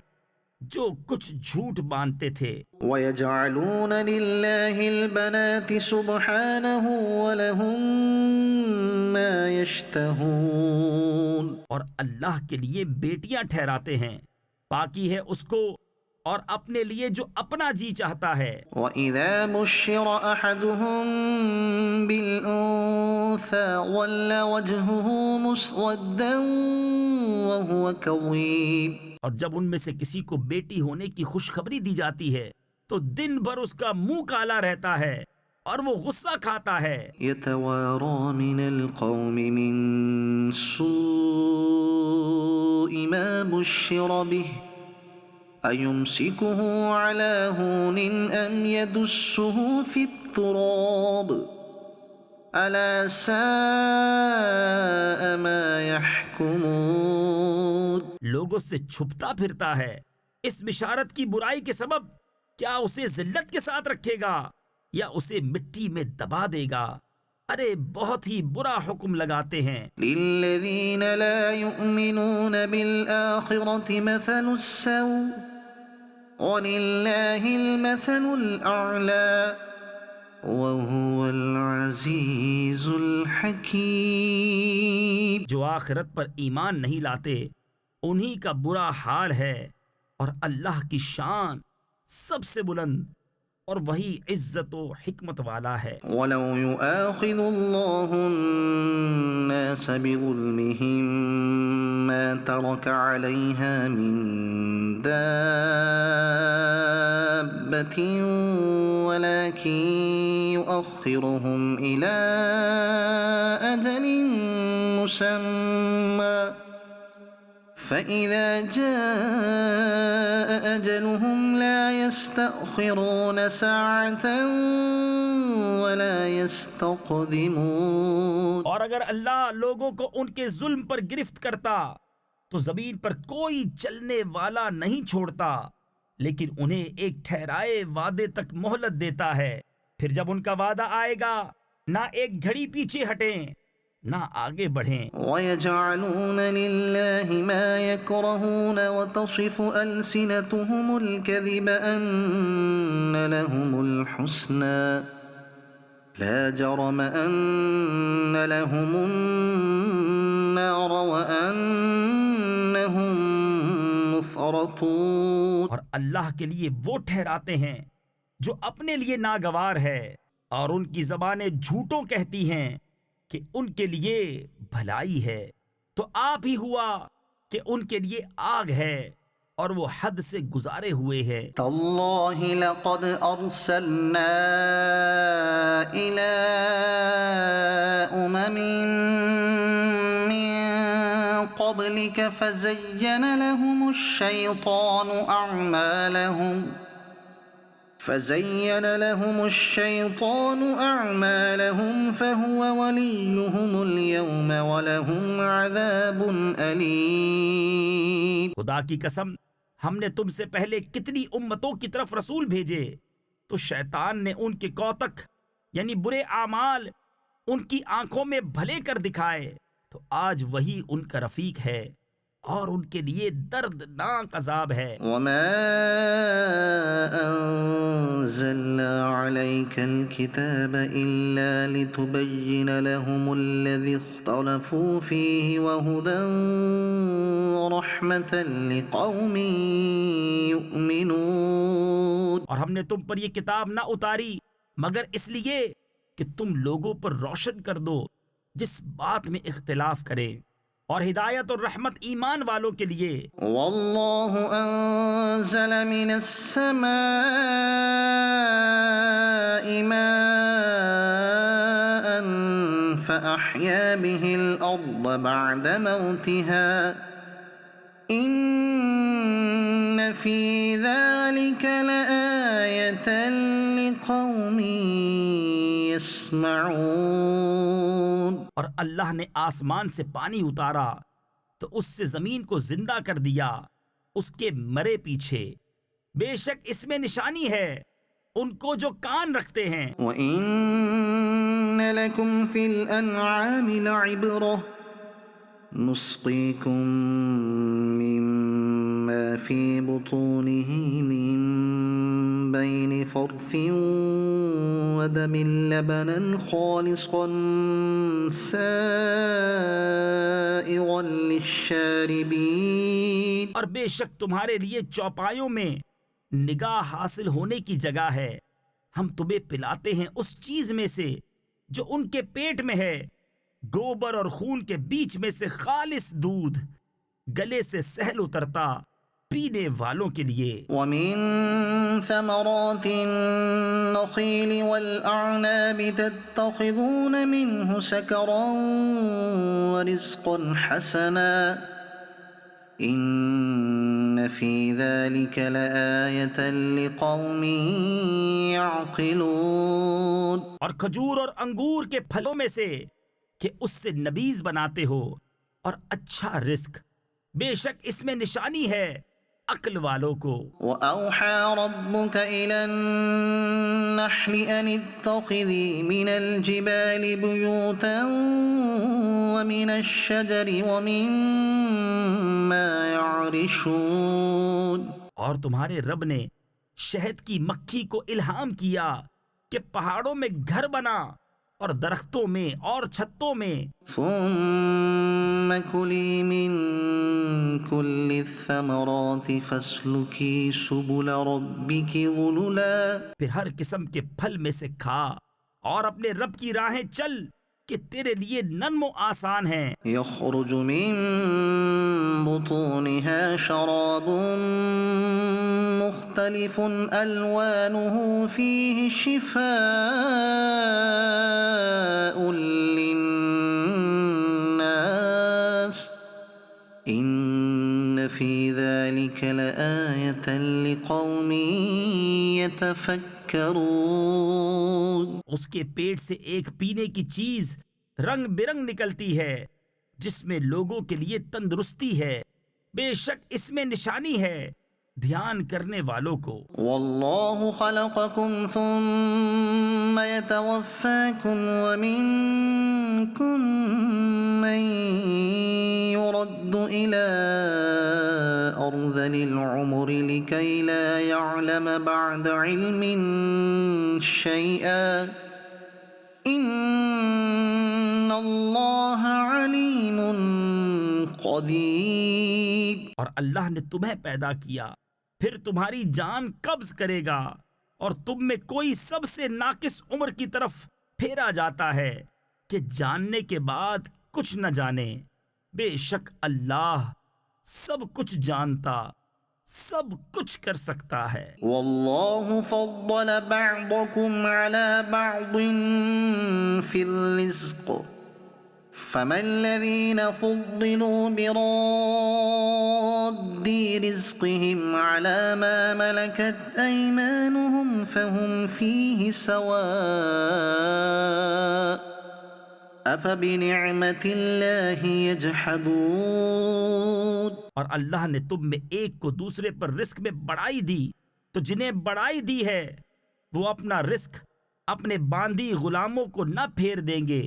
جو کچھ جھوٹ باندھتے تھے۔ ويجعلون لله البنات سبحانه ولهم ما يشتهون. اور اللہ کے لیے بیٹیاں ٹھہراتے ہیں، پاکی ہے اس کو اور اپنے لیے جو اپنا جی چاہتا ہے۔ وَإِذَا بُشِّرَ أَحَدُهُم بِالْأُنثَىٰ وَلَّ وَجْهُهُ مُسْوَدًّا وَهُوَ كَظِيمٌ. اور جب ان میں سے کسی کو بیٹی ہونے کی خوشخبری دی جاتی ہے تو دن بھر اس کا منہ کالا رہتا ہے اور وہ غصہ کھاتا ہے۔ يَتَوَارَىٰ مِنَ الْقَوْمِ مِن سُوءِ مَا بُشِّرَ بِهِ أَيُمْسِكُهُ عَلَىٰ هُونٍ أَمْ يَدُسُّهُ فِي التُّرَابِ أَلَا سَاءَ مَا يَحْكُمُونَ. لوگوں سے چھپتا پھرتا ہے، اس بشارت کی برائی کے سبب کیا اسے ذلت کے ساتھ رکھے گا یا اسے مٹی میں دبا دے گا؟ ارے بہت ہی برا حکم لگاتے ہیں۔ للذین لا یؤمنون بالآخرة مثل السوء وللہ المثل الأعلی وهو العزیز الحکیم۔ جو آخرت پر ایمان نہیں لاتے انہی کا برا حال ہے، اور اللہ کی شان سب سے بلند اور وہی عزت و حکمت والا ہے۔ وَلَوْ يُؤَاخِذُ اللَّهُ النَّاسَ بِظُلْمِهِمْ مَا تَرَكَ عَلَيْهَا مِن دَابَّةٍ وَلَكِن يُؤَخِّرُهُمْ إِلَى أَجَلٍ مُّسَمًّى فَإِذَا جَاءَ أَجَلُهُمْ لَا يَسْتَأْخِرُونَ سَاعَةً وَلَا يَسْتَقْدِمُونَ۔ اور اگر اللہ لوگوں کو ان کے ظلم پر گرفت کرتا تو زمین پر کوئی چلنے والا نہیں چھوڑتا، لیکن انہیں ایک ٹھہرائے وعدے تک مہلت دیتا ہے، پھر جب ان کا وعدہ آئے گا نہ ایک گھڑی پیچھے ہٹیں نہ آگے بڑھیں۔ وَيَجْعَلُونَ لِلَّهِ مَا يَكْرَهُونَ وَتَصِفُ أَلْسِنَتُهُمُ الْكَذِبَ أَنَّ لَهُمُ الْحُسْنَى لَا جَرَمَ أَنَّ لَهُمُ النَّارَ وَأَنَّهُمْ مُفْرَطُونَ۔ اور اللہ کے لیے وہ ٹھہراتے ہیں جو اپنے لیے ناگوار ہے، اور ان کی زبانیں جھوٹوں کہتی ہیں کہ ان کے لیے بھلائی ہے، تو آپ ہی ہوا کہ ان کے لیے آگ ہے اور وہ حد سے گزارے ہوئے ہے۔ تاللہ لقد ارسلنا الى امم من قبلك فزين لهم الشيطان أعمالهم فهو وليهم اليوم ولهم عذاب أليم۔ خدا کی قسم ہم نے تم سے پہلے کتنی امتوں کی طرف رسول بھیجے، تو شیطان نے ان کے کوتک یعنی برے اعمال ان کی آنکھوں میں بھلے کر دکھائے، تو آج وہی ان کا رفیق ہے اور ان کے لیے دردناک عذاب ہے۔ وما أنزلنا عليك الكتاب إلا لتبين لهم الذي اختلفوا فيه وهدى ورحمة لقوم يؤمنون۔ اور ہم نے تم پر یہ کتاب نہ اتاری مگر اس لیے کہ تم لوگوں پر روشن کر دو جس بات میں اختلاف کرے، اور ہدایت اور رحمت ایمان والوں کے لیے۔ واللہ انزل من السماء ماء فأحيا به الأرض بعد موتها إن في ذلك لآية لقوم يسمعون۔ اور اللہ نے آسمان سے پانی اتارا تو اس سے زمین کو زندہ کر دیا اس کے مرے پیچھے، بے شک اس میں نشانی ہے ان کو جو کان رکھتے ہیں۔ وَإِنَّ لَكُمْ فِي الْأَنْعَامِ لَعِبْرَةً نُسْقِيكُم مِّمَّا فِي بُطُونِهِ مِن بَيْنِ فَرْثٍ وَدَمٍ لَبَنًا خَالِصًا سَائِغًا لِلشَّارِبِينَ۔ اور بے شک تمہارے لیے چوپایوں میں نگاہ حاصل ہونے کی جگہ ہے، ہم تمہیں پلاتے ہیں اس چیز میں سے جو ان کے پیٹ میں ہے، گوبر اور خون کے بیچ میں سے خالص دودھ، گلے سے سہل اترتا پینے والوں کے لیے۔ وَمِن ثَمَرَاتِ النَّخِيلِ وَالْأَعْنَابِ تَتَّخِذُونَ مِنْهُ سَكَرًا وَرِزْقًا حَسَنًا إِنَّ فِي ذَلِكَ لَآيَةً لِقَوْمٍ يَعْقِلُونَ۔ اور کھجور اور انگور کے پھلوں میں سے کہ اس سے نبیذ بناتے ہو اور اچھا رزق، بے شک اس میں نشانی ہے عقل والوں کو۔ وأوحى ربك إلى النحل أن اتخذي من الجبال بيوتا ومن الشجر ومما يعرشون، اور تمہارے رب نے شہد کی مکھی کو الہام کیا کہ پہاڑوں میں گھر بنا اور درختوں میں اور چھتوں میں۔ ثم كلي من كل الثمرات فاسلكي سبل ربك ذللا، پھر ہر قسم کے پھل میں سے کھا اور اپنے رب کی راہیں چل کہ تیرے لیے نرم و آسان ہیں۔ يخرج من بطونها شراب مختلف ألوانه فيه شفاء للناس إن في ذلك لآية لقوم يتفكرون۔ اس کے پیٹ سے ایک پینے کی چیز رنگ برنگ نکلتی ہے جس میں لوگوں کے لیے تندرستی ہے، بے شک اس میں نشانی ہے دھیان کرنے والوں کو۔ والله خلقكم ثم يتوفاكم ومنكم من يرد إلى أرذل العمر لكي لا يعلم بعد علم شيئا إن الله عليم قدیر۔ اور اللہ نے تمہیں پیدا کیا، پھر تمہاری جان قبض کرے گا، اور تم میں کوئی سب سے ناقص عمر کی طرف پھیرا جاتا ہے کہ جاننے کے بعد کچھ نہ جانے۔ بے شک اللہ سب کچھ جانتا، سب کچھ کر سکتا ہے۔ والله فضل بعضكم على بعض في الرزق فما الذين فضلوا براد رزقهم على ما ملكت أيمانهم فهم فيه سواء أفبنعمة الله يجحدون۔ اور اللہ نے تم میں ایک کو دوسرے پر رزق میں بڑائی دی، تو جنہیں بڑائی دی ہے وہ اپنا رزق اپنے باندی غلاموں کو نہ پھیر دیں گے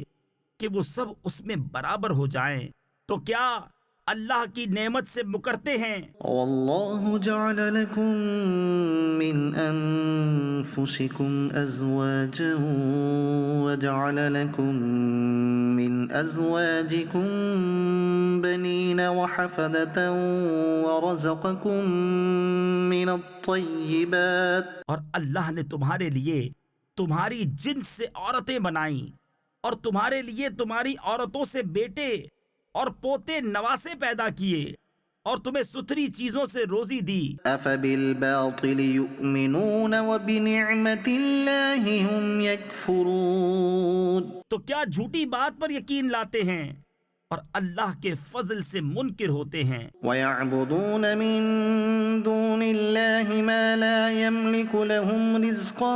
کہ وہ سب اس میں برابر ہو جائیں، تو کیا اللہ کی نعمت سے مکرتے ہیں؟ والله جعل لكم من أنفسكم أزواجا وجعل لكم من أزواجكم بنين وحفدة ورزقكم من الطيبات، اور اللہ نے تمہارے لیے تمہاری جنس سے عورتیں بنائیں اور تمہارے لیے تمہاری عورتوں سے بیٹے اور پوتے نواسے پیدا کیے اور تمہیں ستھری چیزوں سے روزی دی۔ أفبالباطل يؤمنون وبنعمة الله هم يكفرون، تو کیا جھوٹی بات پر یقین لاتے ہیں اور اللہ کے فضل سے منکر ہوتے ہیں؟ ويعبدون من دون الله ما لا يملك لهم رزقا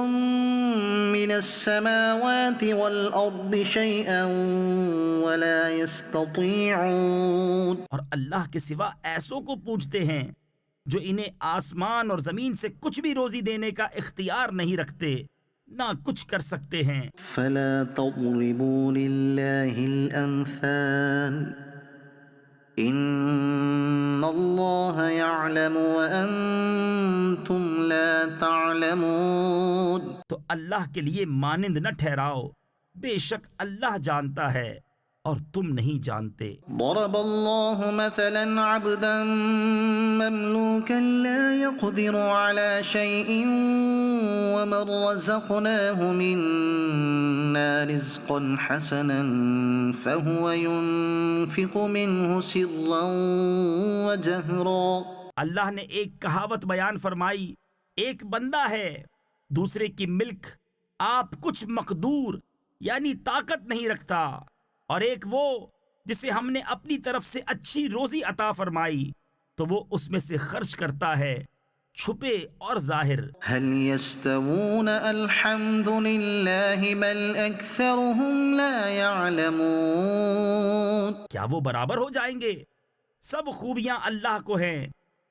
من السماوات والأرض شيئا ولا يستطيعون، اور اللہ کے سوا ایسوں کو پوجتے ہیں جو انہیں آسمان اور زمین سے کچھ بھی روزی دینے کا اختیار نہیں رکھتے، نہ کچھ کر سکتے ہیں۔ فلا تضربوا لله الأمثال إن الله يعلم وأنتم لا تعلمون۔ تو اللہ کے لیے مانند نہ ٹھہراؤ، بے شک اللہ جانتا ہے اور تم نہیں جانتے۔ ضرب الله مثلا عبدا مملوكا لا يقدر على شيء ومن رزقناه منا رزقا حسنا فهو ينفق منه سرا وجهرا۔ اللہ نے ایک کہاوت بیان فرمائی، ایک بندہ ہے دوسرے کی ملک آپ کچھ مقدور یعنی طاقت نہیں رکھتا، اور ایک وہ جسے ہم نے اپنی طرف سے اچھی روزی عطا فرمائی تو وہ اس میں سے خرچ کرتا ہے چھپے اور ظاہر۔ هل يستوون الحمد لله بل أكثرهم لا يعلمون۔ کیا وہ برابر ہو جائیں گے؟ سب خوبیاں اللہ کو ہیں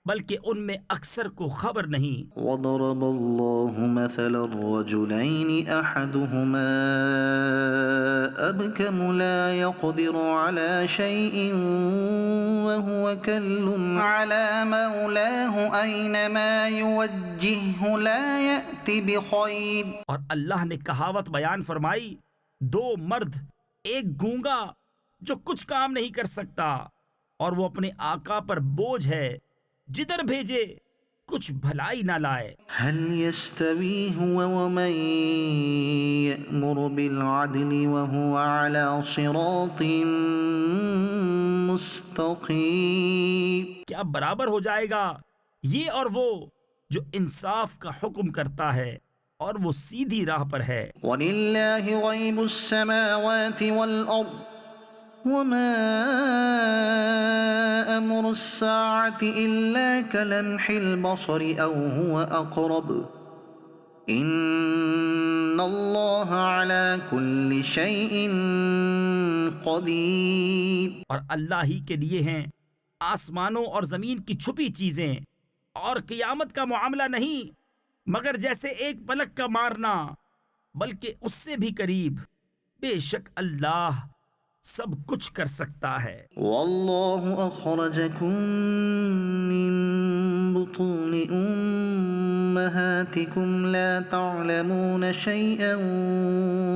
بلکہ ان میں اکثر کو خبر نہیں۔ وضرب الله مثلا الرجلين أحدهما أبكم لا يقدر على شيء وهو كل على مولاه أينما يوجهه لا يأتي بخير۔ اور اللہ نے کہاوت بیان فرمائی، دو مرد، ایک گونگا جو کچھ کام نہیں کر سکتا اور وہ اپنے آقا پر بوجھ ہے، جدھر بھیجے کچھ بھلائی نہ لائے۔ هل يستوي هو ومن يأمر بالعدل وهو على صراط مستقيم؟ کیا برابر ہو جائے گا یہ اور وہ جو انصاف کا حکم کرتا ہے اور وہ سیدھی راہ پر ہے۔ وَلِلَّهِ غَيْبُ السَّمَاوَاتِ وَالْأَرْضِ وَمَا أَمْرُ السَّاعَةِ إِلَّا كَلَمْحِ الْبَصَرِ أَوْ هُوَ أَقْرَبُ إِنَّ اللَّهَ عَلَى كُلِّ شَيْءٍ قَدِيرٌ۔ اور اللہ ہی کے لیے ہیں آسمانوں اور زمین کی چھپی چیزیں، اور قیامت کا معاملہ نہیں مگر جیسے ایک پلک کا مارنا، بلکہ اس سے بھی قریب۔ بے شک اللہ سب کچھ کر سکتا ہے۔ واللہ اخرجکم من بطون امہاتکم لا تعلمون شیئا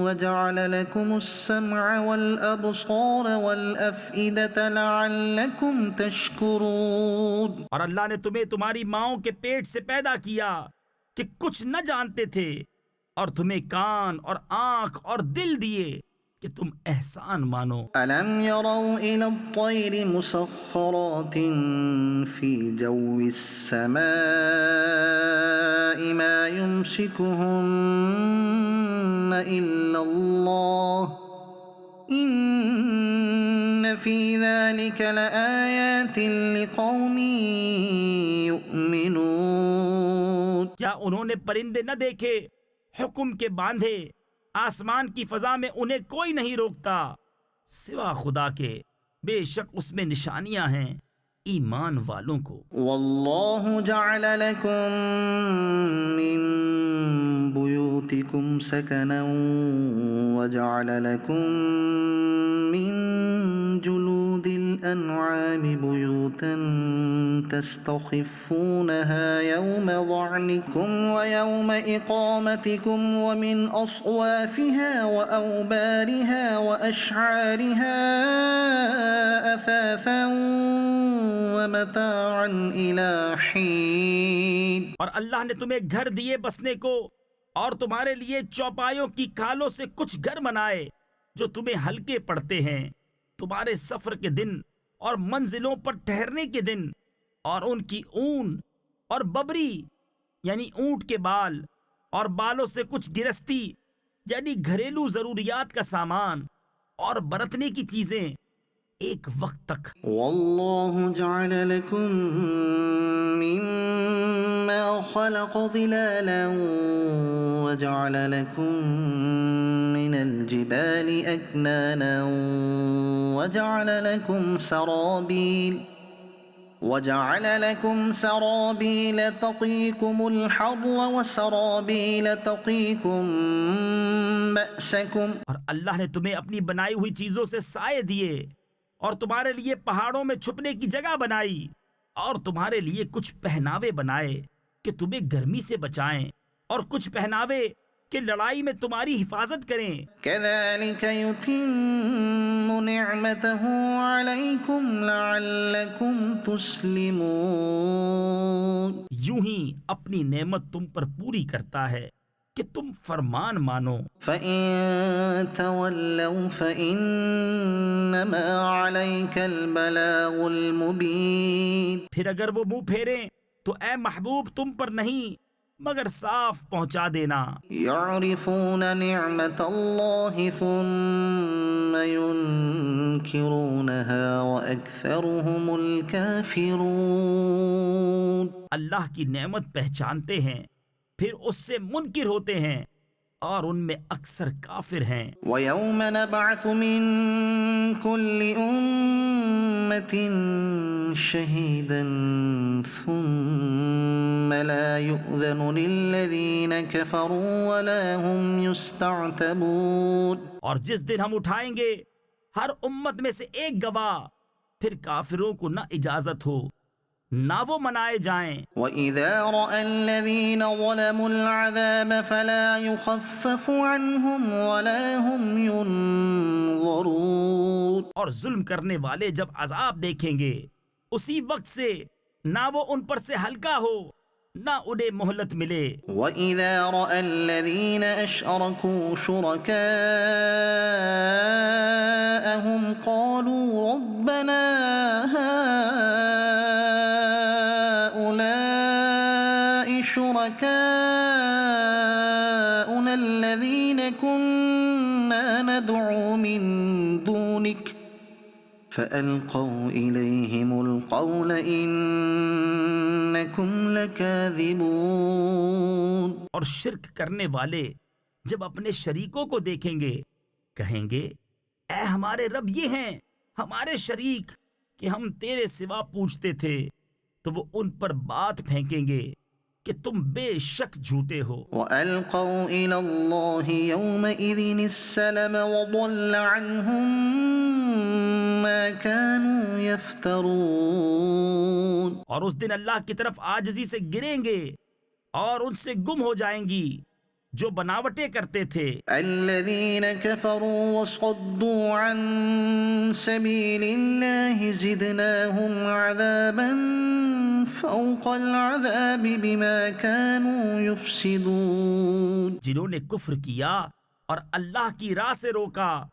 وجعل لکم السمع والابصار والافئدة لعلکم تشکرون۔ اور اللہ نے تمہیں تمہاری ماؤں کے پیٹ سے پیدا کیا کہ کچھ نہ جانتے تھے، اور تمہیں کان اور آنکھ اور دل دیے کہ تم احسان مانو۔ أَلَمْ يَرَوْا إِلَى الطَّيْرِ مُسَخَّرَاتٍ فِي جَوِّ السَّمَاءِ مَا يُمْسِكُهُنَّ إِلَّا اللَّهُ إِنَّ فِي ذَلِكَ لَآيَاتٍ لِقَوْمٍ يُؤْمِنُونَ۔ کیا انہوں نے پرندے نہ دیکھے حکم کے باندھے؟ آسمان کی فضا میں انہیں کوئی نہیں روکتا سوا خدا کے، بے شک اس میں نشانیاں ہیں ایمان والوں کو۔ واللہ جعل لکم من بیوتکم سکنا وجعل لکم من جلود الانعام بیوتا تستخفونها يوم ظعنكم ويوم اقامتكم ومن اصوافها واوبارها واشعارها اثاثا ومتاعا الى حين۔ اور اللہ نے تمہیں گھر دیے بسنے کو، اور تمہارے لیے چوپایوں کی کھالوں سے کچھ گھر بنائے جو تمہیں ہلکے پڑتے ہیں تمہارے سفر کے دن اور منزلوں پر ٹھہرنے کے دن، اور ان کی اون اور ببری یعنی اونٹ کے بال اور بالوں سے کچھ گرستی یعنی گھریلو ضروریات کا سامان اور برتنے کی چیزیں ایک وقت تک۔ واللہ جعل لکم مما خلق ظلالا وجعل لكم من الجبال أكنانا وجعل لكم سرابيل تقيكم الحر وسرابيل تقيكم بأسكم۔ اور اللہ نے تمہیں اپنی بنائی ہوئی چیزوں سے سائے دیے، اور تمہارے لیے پہاڑوں میں چھپنے کی جگہ بنائی، اور تمہارے لیے کچھ پہناوے بنائے کہ تمہیں گرمی سے بچائیں، اور کچھ پہناوے کہ لڑائی میں تمہاری حفاظت کریں۔ كذلك يتم نعمته عليكم لعلكم تسلمون۔ یوں ہی اپنی نعمت تم پر پوری کرتا ہے کہ تم فرمان مانو۔ فَإِن تَوَلَّوْا فَإِنَّمَا عَلَيْكَ الْبَلَاغُ الْمُبِينُ۔ پھر اگر وہ منہ پھیریں تو اے محبوب تم پر نہیں مگر صاف پہنچا دینا۔ يعرفون نعمة الله ثم ينكرونها وأكثرهم الكافرون۔ اللہ کی نعمت پہچانتے ہیں پھر اس سے منکر ہوتے ہیں، اور ان میں اکثر کافر ہیں۔ وَيَوْمَ نَبْعَثُ مِن كُلِّ أُمَّةٍ شَهِيدًا ثُمَّ لَا يُؤْذَنُ لِلَّذِينَ كَفَرُوا وَلَا هُمْ يُسْتَعْتَبُونَ۔ اور جس دن ہم اٹھائیں گے ہر امت میں سے ایک گواہ، پھر کافروں کو نہ اجازت ہو نہ وہ منائے جائیں۔ وَإِذَا رَأَى الَّذِينَ ظَلَمُوا الْعَذَابَ فَلَا يُخَفَّفُ عَنْهُمْ وَلَا هُمْ يُنظَرُونَ۔ اور ظلم کرنے والے جب عذاب دیکھیں گے اسی وقت سے نہ وہ ان پر سے ہلکا ہو نہ انہیں مہلت ملے۔ وَإِذَا رَأَى الَّذِينَ أَشْرَكُوا شُرَكَاءَهُمْ قَالُوا رَبَّنَا هَؤُلَاءِ شُرَكَاؤُنَا الَّذِينَ كُنَّا نَدْعُو مِن دُونِكَ فَأَلْقَوْا إِلَيْهِمُ الْقَوْلَ إِنَّكُمْ لَكَاذِبُونَ۔ اور شرک کرنے والے جب اپنے شریکوں کو دیکھیں گے کہیں گے اے ہمارے رب یہ ہیں ہمارے شریک کہ ہم تیرے سوا پوچھتے تھے، تو وہ ان پر بات پھینکیں گے کہ تم بے شک جھوٹے ہو۔ وَأَلْقَوْا إِلَى اللَّهِ يَوْمَئِذٍ السَّلَمَ وَضَلَّ عَنْهُمْ مَا كَانُوا يَفْتَرُونَ۔ اور اس دن اللہ کی طرف عاجزی سے گریں گے اور ان سے گم ہو جائیں گی جو بناوٹیں کرتے تھے۔ الَّذِينَ كَفَرُوا وَصَدُّوا عَن سَبِيلِ اللَّهِ زِدْنَاهُمْ عَذَابًا فَوْقَ الْعَذَابِ بِمَا كَانُوا يُفْسِدُونَ۔ جنہوں نے کفر کیا اور اللہ کی راہ سے روکا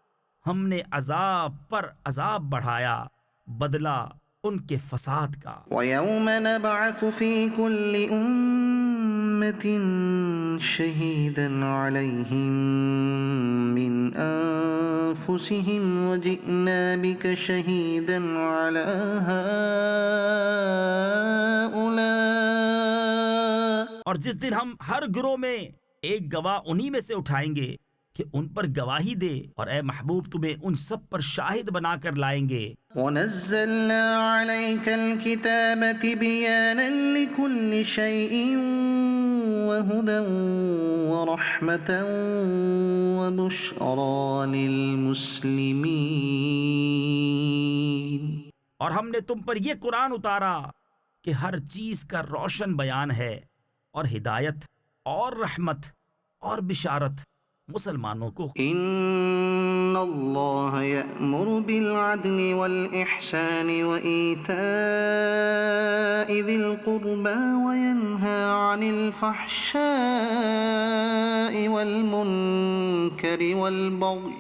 ہم نے عذاب پر عذاب بڑھایا بدلہ ان کے فساد کا۔ وَيَوْمَ نَبْعَثُ فِي كُلِّ أُمَّةٍ شَهِيدًا عَلَيْهِمْ مِنْ أَنفُسِهِمْ وَجِئْنَا بِكَ شَهِيدًا عَلَى هَؤُلَاءِ۔ اور جس دن ہم ہر گروہ میں ایک گواہ انہی میں سے اٹھائیں گے کہ ان پر گواہی دے، اور اے محبوب تمہیں ان سب پر شاہد بنا کر لائیں گے۔ وَنَزَّلْنَا عَلَيْكَ الْكِتَابَ تِبْيَانًا لِكُلِّ شَيْءٍ وَهُدًى وَرَحْمَةً وَبُشْرَى لِلْمُسْلِمِينَ۔ اور ہم نے تم پر یہ قرآن اتارا کہ ہر چیز کا روشن بیان ہے اور ہدایت اور رحمت اور بشارت مسلمانوں کو۔ إِنَّ اللَّهَ يَأْمُرُ بِالْعَدْلِ وَالْإِحْسَانِ وَإِيتَاءِ ذِي الْقُرْبَى وَيَنْهَى عَنِ الْفَحْشَاءِ وَالْمُنكَرِ وَالْبَغْيِ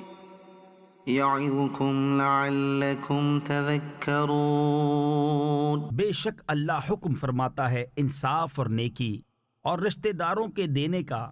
يَعِظُكُمْ لَعَلَّكُمْ تَذَكَّرُونَ۔ بے شک اللہ حکم فرماتا ہے انصاف اور نیکی اور رشتہ داروں کے دینے کا،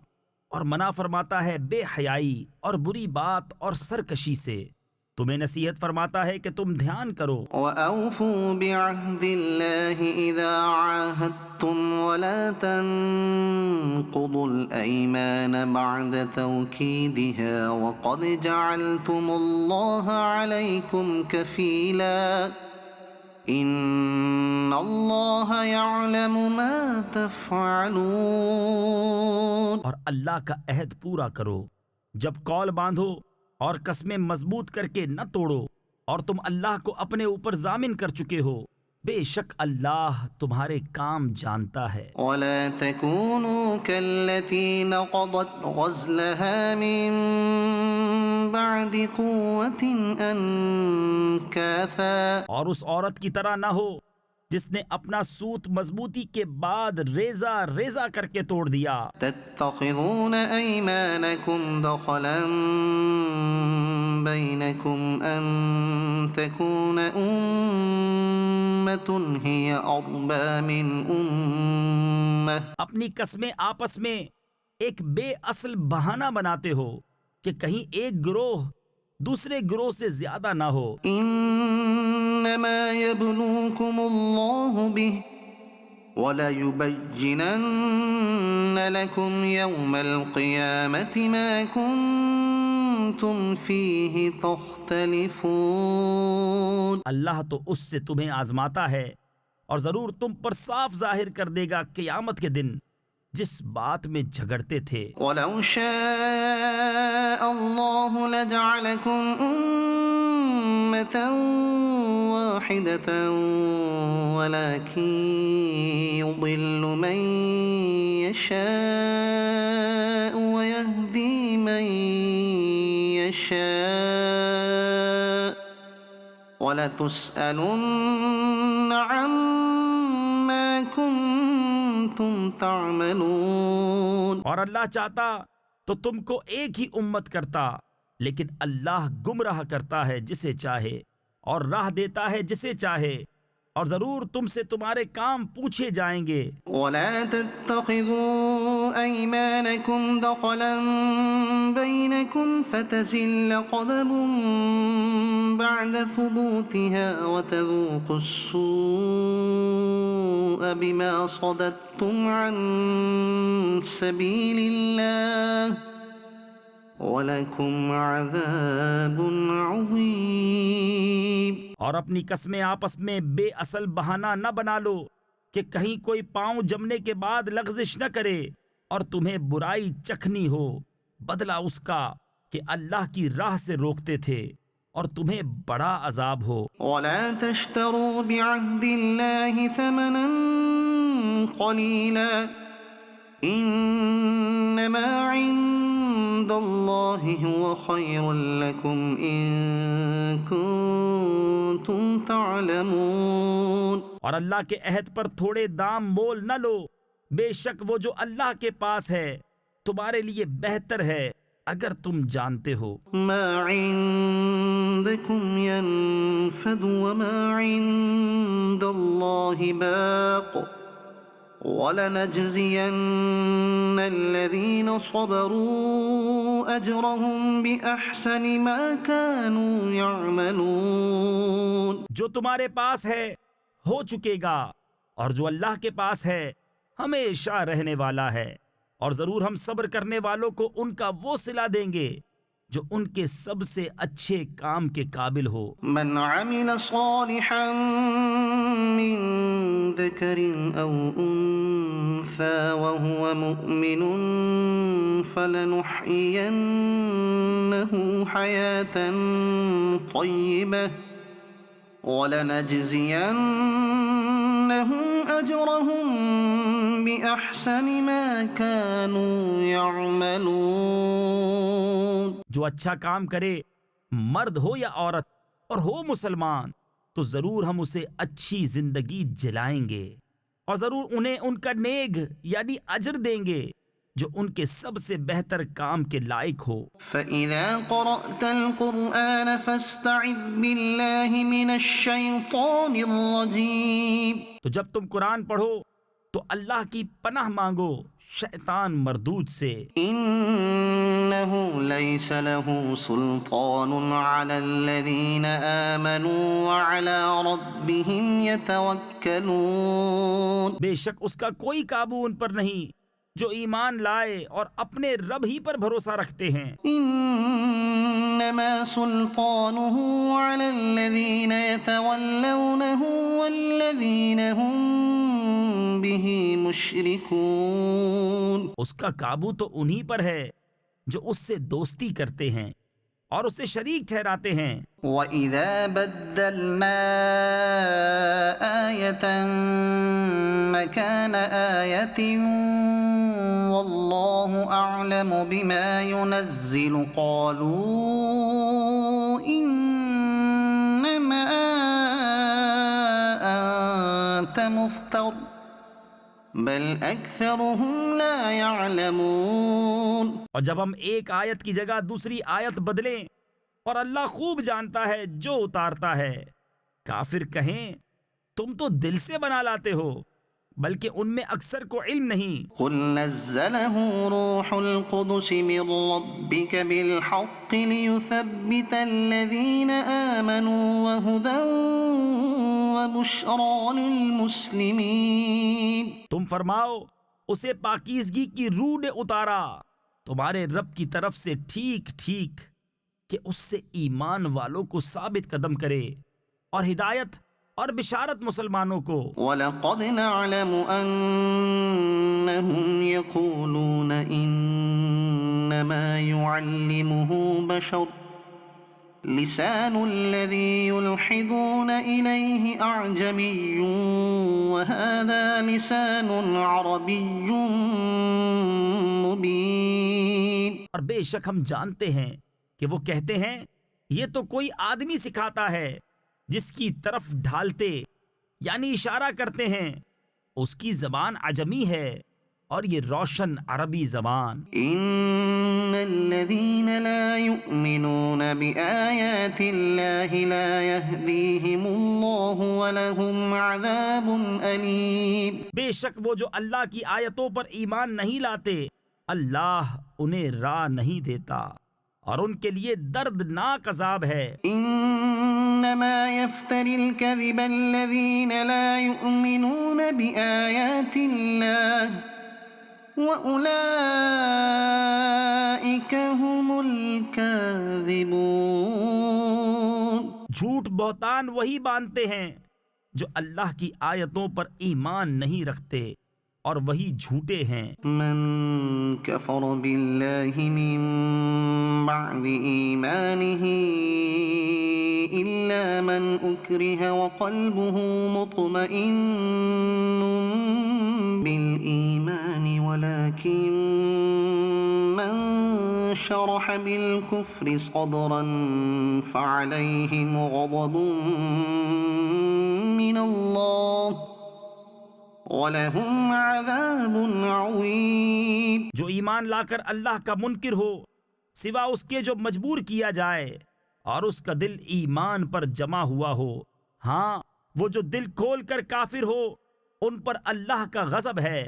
اور منع فرماتا ہے بے حیائی اور بری بات اور سرکشی سے، تمہیں نصیحت فرماتا ہے کہ تم دھیان کرو۔ وَأَوْفُوا بِعَهْدِ اللَّهِ إِذَا عَاهَدتُّمْ وَلَا تَنقُضُوا الْأَيْمَانَ بَعْدَ تَوْكِيدِهَا وَقَدْ جَعَلْتُمُ اللَّهَ عَلَيْكُمْ كَفِيلًا إِنَّ اللَّهَ يَعْلَمُ مَا تَفْعَلُونَ۔ اور اللہ کا عہد پورا کرو جب قول باندھو، اور قسمیں مضبوط کر کے نہ توڑو، اور تم اللہ کو اپنے اوپر ضامن کر چکے ہو، بے شک اللہ تمہارے کام جانتا ہے۔ وَلَا تَكُونُوا كَالَّتِي نَقَضَتْ غَزْلَهَا مِن بَعْدِ قُوَّةٍ أَنكَاثًا۔ اور اس عورت کی طرح نہ ہو جس نے اپنا سوت مضبوطی کے بعد ریزہ ریزہ کر کے توڑ دیا۔ تَتَّخِذُونَ أَيْمَانَكُمْ دَخَلًا بَيْنَكُمْ أَن تَكُونَ أُمَّةٌ هِيَ أَرْبَى مِنْ أُمَّةٍ۔ اپنی قسمیں آپس میں ایک بے اصل بہانہ بناتے ہو کہ کہیں ایک گروہ دوسرے گروہ سے زیادہ نہ ہو۔ إِنَّمَا يَبْلُوكُمُ اللَّهُ بِهِ وَلَيُبَيِّنَنَّ لَكُمْ يَوْمَ الْقِيَامَةِ مَا كُنتُمْ فِيهِ تَخْتَلِفُونَ۔ اللہ تو اس سے تمہیں آزماتا ہے اور ضرور تم پر صاف ظاہر کر دے گا قیامت کے دن جس بات میں جھگڑتے تھے۔ وَلَوْ شَاءَ اللَّهُ لَجَعَلَكُمْ أُمَّةً وَاحِدَةً وَلَكِنْ يُضِلُّ مَنْ يَشَاءُ وَيَهْدِي مَنْ يَشَاءُ وَلَتُسْأَلُنَّ عَمَّا كُنْتُمْ تعملون۔ اور اللہ چاہتا تو تم کو ایک ہی امت کرتا، لیکن اللہ گمراہ کرتا ہے جسے چاہے اور راہ دیتا ہے جسے چاہے، اور ضرور تم سے تمہارے کام پوچھے جائیں گے۔ وَلَا تَتَّخِذُوا أَيْمَانَكُمْ دَخَلًا بَيْنَكُمْ فَتَزِلَّ قَدَمٌ بَعْدَ ثُبُوتِهَا وَتَذُوقُوا السُّوءَ بِمَا صَدَدتُّمْ عَن سَبِيلِ اللَّهِ وَلَكُمْ عَذَابٌ عَظِيمٌ۔ اور اپنی قسمیں آپس میں بے اصل بہانہ نہ بنا لو کہ کہیں کوئی پاؤں جمنے کے بعد لغزش نہ کرے اور تمہیں برائی چکھنی ہو، بدلہ اس کا کہ اللہ کی راہ سے روکتے تھے اور تمہیں بڑا عذاب ہو۔ وَلَا تَشْتَرُوا بِعَهْدِ اللَّهِ ثَمَنًا قَلِيلًا إِنَّمَا عِندَ اللَّهِ هُوَ خَيْرٌ لَكُمْ إِن كُنتُمْ تعلمون۔ اور اللہ کے عہد پر تھوڑے دام مول نہ لو، بے شک وہ جو اللہ کے پاس ہے تمہارے لیے بہتر ہے اگر تم جانتے ہو۔ ما عندكم ينفد وما عند الله باق وَلَنَجْزِيَنَّ الَّذِينَ صَبَرُوا أَجْرَهُمْ بِأَحْسَنِ مَا كَانُوا يَعْمَلُونَ۔ جو تمہارے پاس ہے ہو چکے گا، اور جو اللہ کے پاس ہے ہمیشہ رہنے والا ہے، اور ضرور ہم صبر کرنے والوں کو ان کا وہ صلہ دیں گے جو ان کے سب سے اچھے کام کے قابل ہو۔ من عمل صالحا من ذكر أو أنثى وهو مؤمن فلنحيينه حياة طيبة ولنجزينهم أجرهم بأحسن ما كانوا يعملون۔ جو اچھا کام کرے، مرد ہو یا عورت اور ہو مسلمان، تو ضرور ہم اسے اچھی زندگی جلائیں گے، اور ضرور انہیں ان کا نیک یعنی اجر دیں گے جو ان کے سب سے بہتر کام کے لائق ہو۔ فَإِذَا قَرَأْتَ الْقُرْآنَ فَاسْتَعِذْ بِاللَّهِ مِنَ الشَّيْطَانِ الرَّجِيمِ۔ تو جب تم قرآن پڑھو تو اللہ کی پناہ مانگو شیطان مردود سے۔ إِنَّهُ لَيْسَ لَهُ سُلْطَانٌ عَلَى الَّذِينَ آمَنُوا وَعَلَى رَبِّهِمْ يَتَوَكَّلُونَ۔ بے شک اس کا کوئی قابو ان پر نہیں جو ایمان لائے اور اپنے رب ہی پر بھروسہ رکھتے ہیں۔ إِنَّمَا سُلْطَانُهُ عَلَى الَّذِينَ يَتَوَلَّوْنَهُ وَالَّذِينَ هُمْ بِهِ مُشْرِكُونَ۔ اس کا قابو تو انہی پر ہے جو اس سے دوستی کرتے ہیں اور اسے شریک ٹھہراتے ہیں۔ وَإِذَا بَدَّلْنَا آيَةً مَكَانَ آيَةٍ وَاللَّهُ أَعْلَمُ بِمَا يُنَزِّلُ قَالُوا إِنَّمَا أَنْتَ مُفْتَرٍ بَلْ أَكْثَرُهُمْ لَا يَعْلَمُونَ۔ اور جب ہم ایک آیت کی جگہ دوسری آیت بدلیں، اور اللہ خوب جانتا ہے جو اتارتا ہے، کافر کہیں تم تو دل سے بنا لاتے ہو، بلکہ ان میں اکثر کو علم نہیں۔ قُلْ نَزَّلَهُ رُوحُ الْقُدُسِ مِنْ رَبِّكَ بِالْحَقِّ لِيُثَبِّتَ الَّذِينَ آمَنُوا وَهُدًى وبشرى للمسلمين. تم فرماؤ اسے پاکیزگی کی روح نے اتارا تمہارے رب کی طرف سے ٹھیک ٹھیک کہ اس سے ایمان والوں کو ثابت قدم کرے اور ہدایت اور بشارت مسلمانوں کو. وَلَقَدْ نَعْلَمُ أَنَّهُمْ يَقُولُونَ إِنَّمَا يُعَلِّمُهُ بَشَرٌ لِسَانُ الَّذِي يُلْحِدُونَ إِلَيْهِ أَعْجَمِيٌّ وَهَذَا لِسَانٌ عَرَبِيٌّ مُبِينٌ. اور بے شک ہم جانتے ہیں کہ وہ کہتے ہیں یہ تو کوئی آدمی سکھاتا ہے جس کی طرف ڈھالتے یعنی اشارہ کرتے ہیں. اس کی زبان عجمی ہے اور یہ روشن عربی زبان. إن الذين لا يؤمنون بآيات الله لا يهديهم الله ولهم عذاب أليم. بے شک وہ جو اللہ کی آیتوں پر ایمان نہیں لاتے اللہ انہیں راہ نہیں دیتا اور ان کے لیے دردناک عذاب ہے. إنما يفتري الكذب الذين لا يؤمنون بآيات الله وأولئك هم الكاذبون. جھوٹ بہتان وہی باندھتے ہیں جو اللہ کی آیتوں پر ایمان نہیں رکھتے اور وہی جھوٹے ہیں. من كفر بالله من بعد إيمانه إلا من أكره وقلبه مطمئن بالإيمان ولكن من شرح بالكفر صدرا فعليهم غضب من الله وَلَهُمْ عَذَابٌ عَظِيمٌ. جو ایمان لا کر اللہ کا منکر ہو سوا اس کے جو مجبور کیا جائے اور اس کا دل ایمان پر جمع ہوا ہو، ہاں وہ جو دل کھول کر کافر ہو ان پر اللہ کا غضب ہے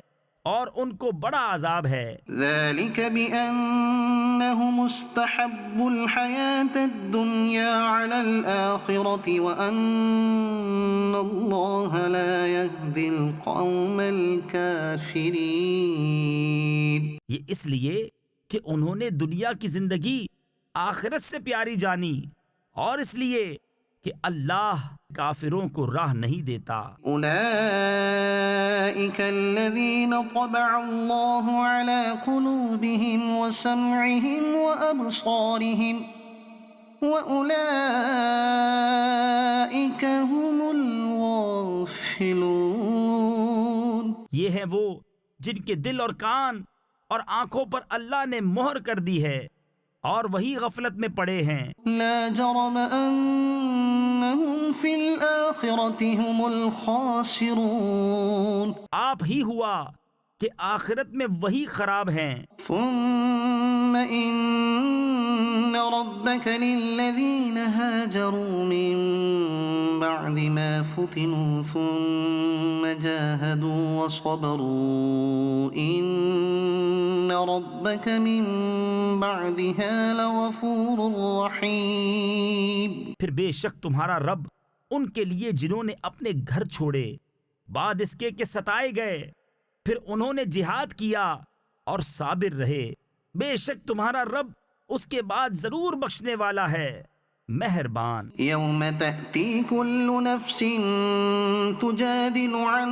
اور ان کو بڑا عذاب ہے. ذَلِكَ بِأَنَّهُمُ اسْتَحَبُّوا الْحَيَاةَ الدُّنْيَا عَلَى الْآخِرَةِ وَأَنَّ اللَّهَ لَا يَهْدِي الْقَوْمَ الْكَافِرِينَ. یہ اس لیے کہ انہوں نے دنیا کی زندگی آخرت سے پیاری جانی اور اس لیے کہ اللہ کافروں کو راہ نہیں دیتا. أولئك الذين طبع الله على قلوبهم وسمعهم وأبصارهم وأولئك هم الغافلون. یہ ہیں وہ جن کے دل اور کان اور آنکھوں پر اللہ نے مہر کر دی ہے اور وہی غفلت میں پڑے ہیں. لا جرم أنهم في الآخرة هم الخاسرون. آپ ہی ہوا کہ آخرت میں وہی خراب ہیں. ثم إن ربك للذين هاجروا من بعد ما فتنوا ثم جاهدوا وصبروا إن ربك من بعدها لغفور رحيم. پھر بے شک تمہارا رب ان کے لیے جنہوں نے اپنے گھر چھوڑے بعد اس کے کہ ستائے گئے پھر انہوں نے جہاد کیا اور صابر رہے، بے شک تمہارا رب اس کے بعد ضرور بخشنے والا ہے، مہربان. يوم تأتي كل نفس تجادل عن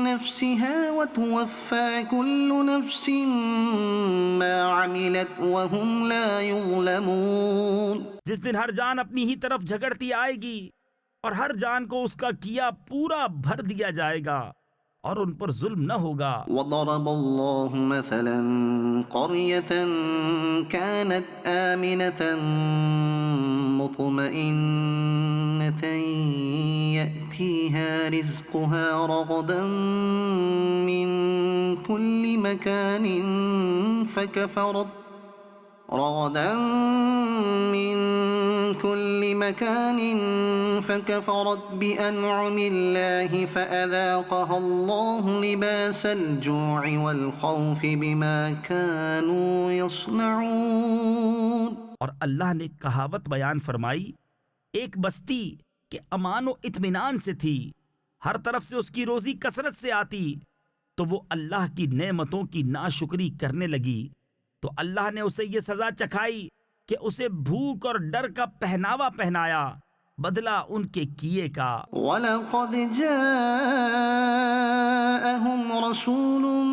نفسها وتوفى كل نفس ما عملت وهم لا يظلمون. جس دن ہر جان اپنی ہی طرف جھگڑتی آئے گی اور ہر جان کو اس کا کیا پورا بھر دیا جائے گا اور ان پر ظلم نہ ہوگا. وضرب الله مثلا قرية كانت آمنة مطمئنة يأتيها رزقها رغدا من كل مكان فكفرت بأنعم الله فأذاقها الله لباس الجوع والخوف بما كانوا يصنعون. اور اللہ نے کہاوت بیان فرمائی، ایک بستی کہ امان و اطمینان سے تھی، ہر طرف سے اس کی روزی کثرت سے آتی، تو وہ اللہ کی نعمتوں کی ناشکری کرنے لگی تو اللہ نے اسے یہ سزا چکھائی کہ اسے بھوک اور ڈر کا پہناوا پہنایا، بدلہ ان کے کیے کا۔ وَلَقَدْ جَاءَهُمْ رَسُولٌ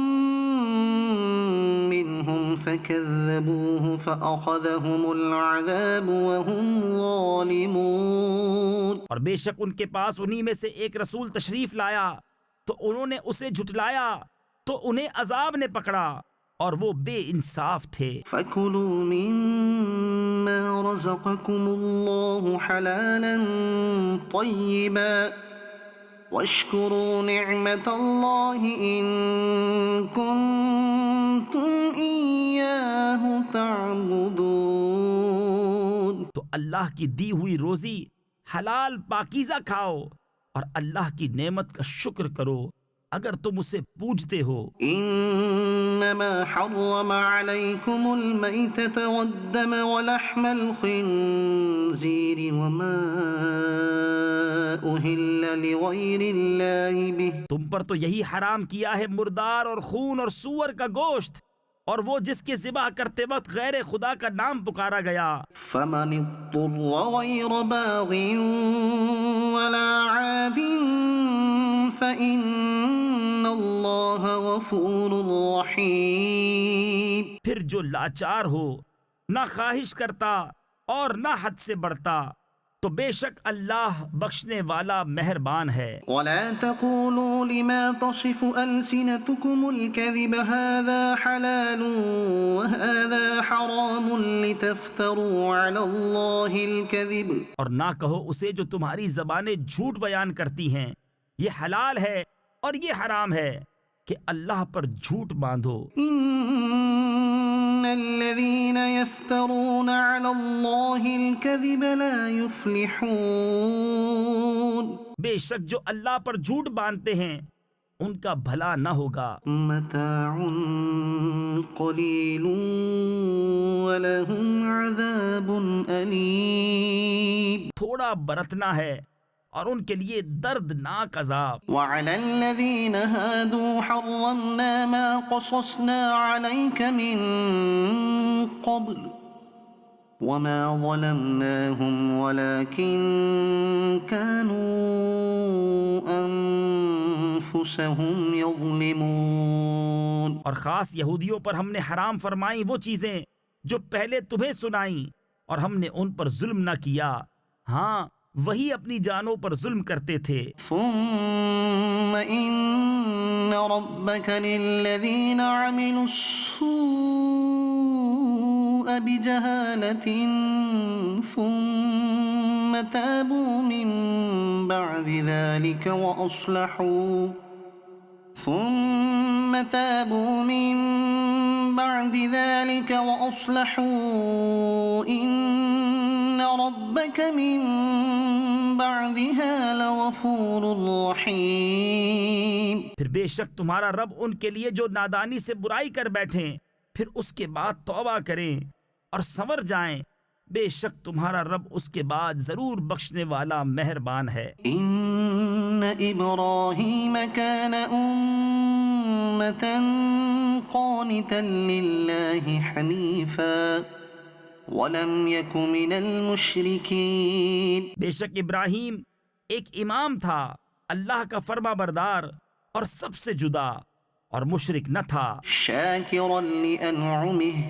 مِّنْهُمْ فَكَذَّبُوهُ فَأَخَذَهُمُ الْعَذَابُ وَهُمْ ظَالِمُونَ۔ اور بے شک ان کے پاس انہی میں سے ایک رسول تشریف لایا تو انہوں نے اسے جھٹلایا تو انہیں عذاب نے پکڑا اور وہ بے انصاف تھے۔ فَكُلُوا مِمَّا رَزَقَكُمُ اللَّهُ حَلَالًا طَيِّبًا وَاشْكُرُوا نِعْمَةَ اللَّهِ إِن كُنتُمْ إِيَّاهُ تَعْبُدُونَ۔ تو اللہ کی دی ہوئی روزی حلال پاکیزہ کھاؤ اور اللہ کی نعمت کا شکر کرو اگر تم اسے پوجتے ہو۔ إنما حرم عليكم الميتة والدم ولحم الخنزير وما أهل لغير الله به۔ تم پر تو یہی حرام کیا ہے مردار اور خون اور سور کا گوشت اور وہ جس کے ذبح کرتے وقت غیر خدا کا نام پکارا گیا۔ فمن اضطر غير باغ ولا عاد فإن الله غفور رحيم۔ پھر جو لاچار ہو، نہ خواہش کرتا اور نہ حد سے بڑھتا، تو بے شک اللہ بخشنے والا مہربان ہے۔ ولا تقولوا لما تصف ألسنتكم الكذب هذا حلال وهذا حرام لتفتروا على الله الكذب۔ اور نہ کہو اسے جو تمہاری زبانیں جھوٹ بیان کرتی ہیں، یہ حلال ہے اور یہ حرام ہے کہ اللہ پر جھوٹ باندھو۔ إن الذين يفترون على الله الكذب لا يفلحون۔ بے شک جو اللہ پر جھوٹ باندھتے ہیں ان کا بھلا نہ ہوگا۔ متاع قليل ولهم عذاب أليم۔ تھوڑا برتنا ہے اور ان کے لیے دردناک عذاب۔ وعلى الذين هادوا حرمنا ما قصصنا عليك من قبل وما ظلمناهم ولكن كانوا أنفسهم يظلمون۔ اور خاص یہودیوں پر ہم نے حرام فرمائی وہ چیزیں جو پہلے تمہیں سنائیں اور ہم نے ان پر ظلم نہ کیا، ہاں وہی اپنی جانوں پر ظلم کرتے تھے۔ ثم إن ربك للذين عملوا السوء بجهالة ثم تابوا من بعد ذلك وأصلحوا إن ربك من بعدها لغفور رحيم۔ پھر بے شک تمہارا رب ان کے لیے جو نادانی سے برائی کر بیٹھیں پھر اس کے بعد توبہ کریں اور سنور جائیں، بے شک تمہارا رب اس کے بعد ضرور بخشنے والا مہربان ہے۔ إن إبراهيم كان أمة قانتا لله حنيفا ولم يك من المشركين۔ بے شک ابراہیم ایک امام تھا، اللہ کا فرما بردار اور سب سے جدا اور مشرک نہ تھا۔ شاكرا لأنعمه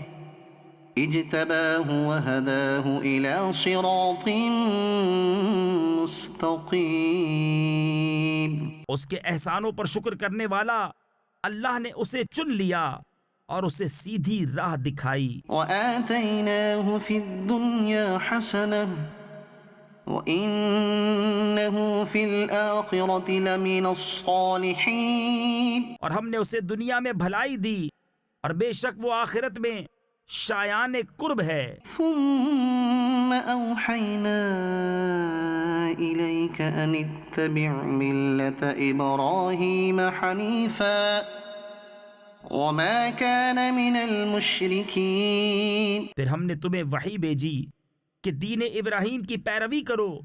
اجتباه وهداه إلى صراط مستقيم۔ اس کے احسانوں پر شکر کرنے والا اللہ نے اسے چن لیا اور اسے سیدھی راہ دکھائی۔ وآتيناه في الدنيا حسنة وإنه في الآخرة لمن الصالحين۔ اور ہم نے اسے دنیا میں بھلائی دی اور بے شک وہ آخرت میں شایان قرب ہے۔ ثم أوحينا إليك أن اتبع ملة إبراهيم حنيفا وما كان من المشركين۔ پھر ہم نے تمہیں وحی بھیجی کہ دین ابراہیم کی پیروی کرو،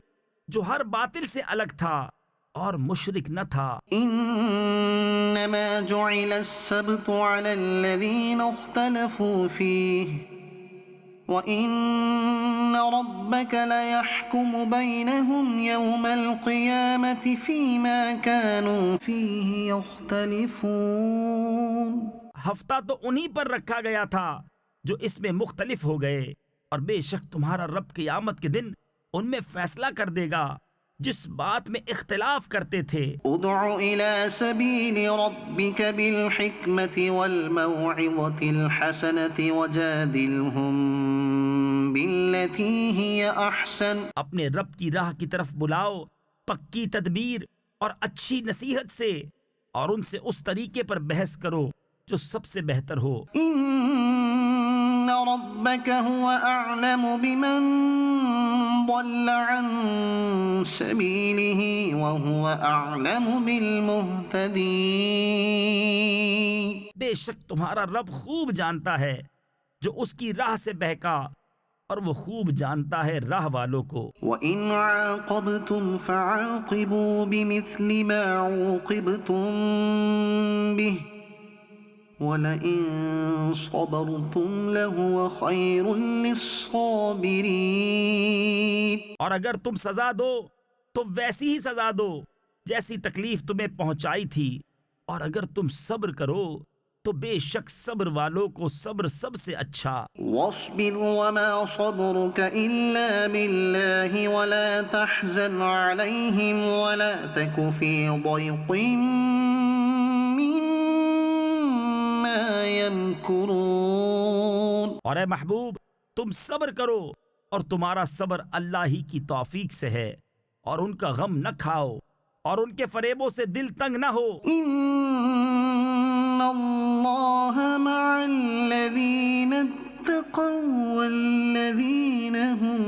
جو ہر باطل سے الگ تھا اور مشرک نہ تھا۔ إنما جعل السبت على الذين اختلفوا فيه وإن ربك ليحكم بينهم يوم القيامة فيما كانوا فيه يختلفون۔ ہفتہ تو انہی پر رکھا گیا تھا جو اس میں مختلف ہو گئے، اور بے شک تمہارا رب قیامت کے دن ان میں فیصلہ کر دے گا جس بات میں اختلاف کرتے تھے۔ ادع إلى سبيل ربك بالحكمة والموعظة الحسنة وجادلهم بالتي هي أحسن۔ اپنے رب کی راہ کی طرف بلاؤ پکی تدبیر اور اچھی نصیحت سے، اور ان سے اس طریقے پر بحث کرو جو سب سے بہتر ہو۔ إن ربك هو أعلم بمن ضل عن سبيله وهو أعلم بالمهتدين۔ بے شک تمہارا رب خوب جانتا ہے جو اس کی راہ سے بہکا، اور وہ خوب جانتا ہے راہ والوں کو۔ وَإِنْ عَاقَبْتُمْ فَعَاقِبُوا بِمِثْلِ مَا عُوقِبْتُمْ بِهِ وَلَئِن صَبَرْتُمْ لَهُوَ خَيْرٌ لِلصَّابِرِينَ۔ اور اگر تم سزا دو تو ویسی ہی سزا دو جیسی تکلیف تمہیں پہنچائی تھی، اور اگر تم صبر کرو تو بے شک صبر والوں کو صبر سب سے اچھا۔ وَاصْبِرْ وَمَا صَبْرُكَ إِلَّا بِاللَّهِ وَلَا تَحْزَنْ عَلَيْهِمْ وَلَا تَكُ فِي ضَيْقٍ مِّمَّا يَمْكُرُونَ۔ اور اے محبوب تم صبر کرو، اور تمہارا صبر اللہ ہی کی توفیق سے ہے، اور ان کا غم نہ کھاؤ، اور ان کے فریبوں سے دل تنگ نہ ہو۔ إِنَّ اللَّهَ مَعَ الَّذِينَ اتَّقَوْا وَالَّذِينَ هُم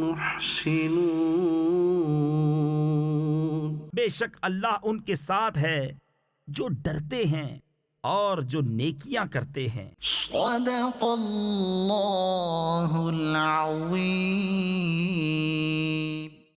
مُحْسِنُونَ۔ بے شک اللہ ان کے ساتھ ہے جو ڈرتے ہیں اور جو نیکیاں کرتے ہیں۔ صدق اللہ العظیم۔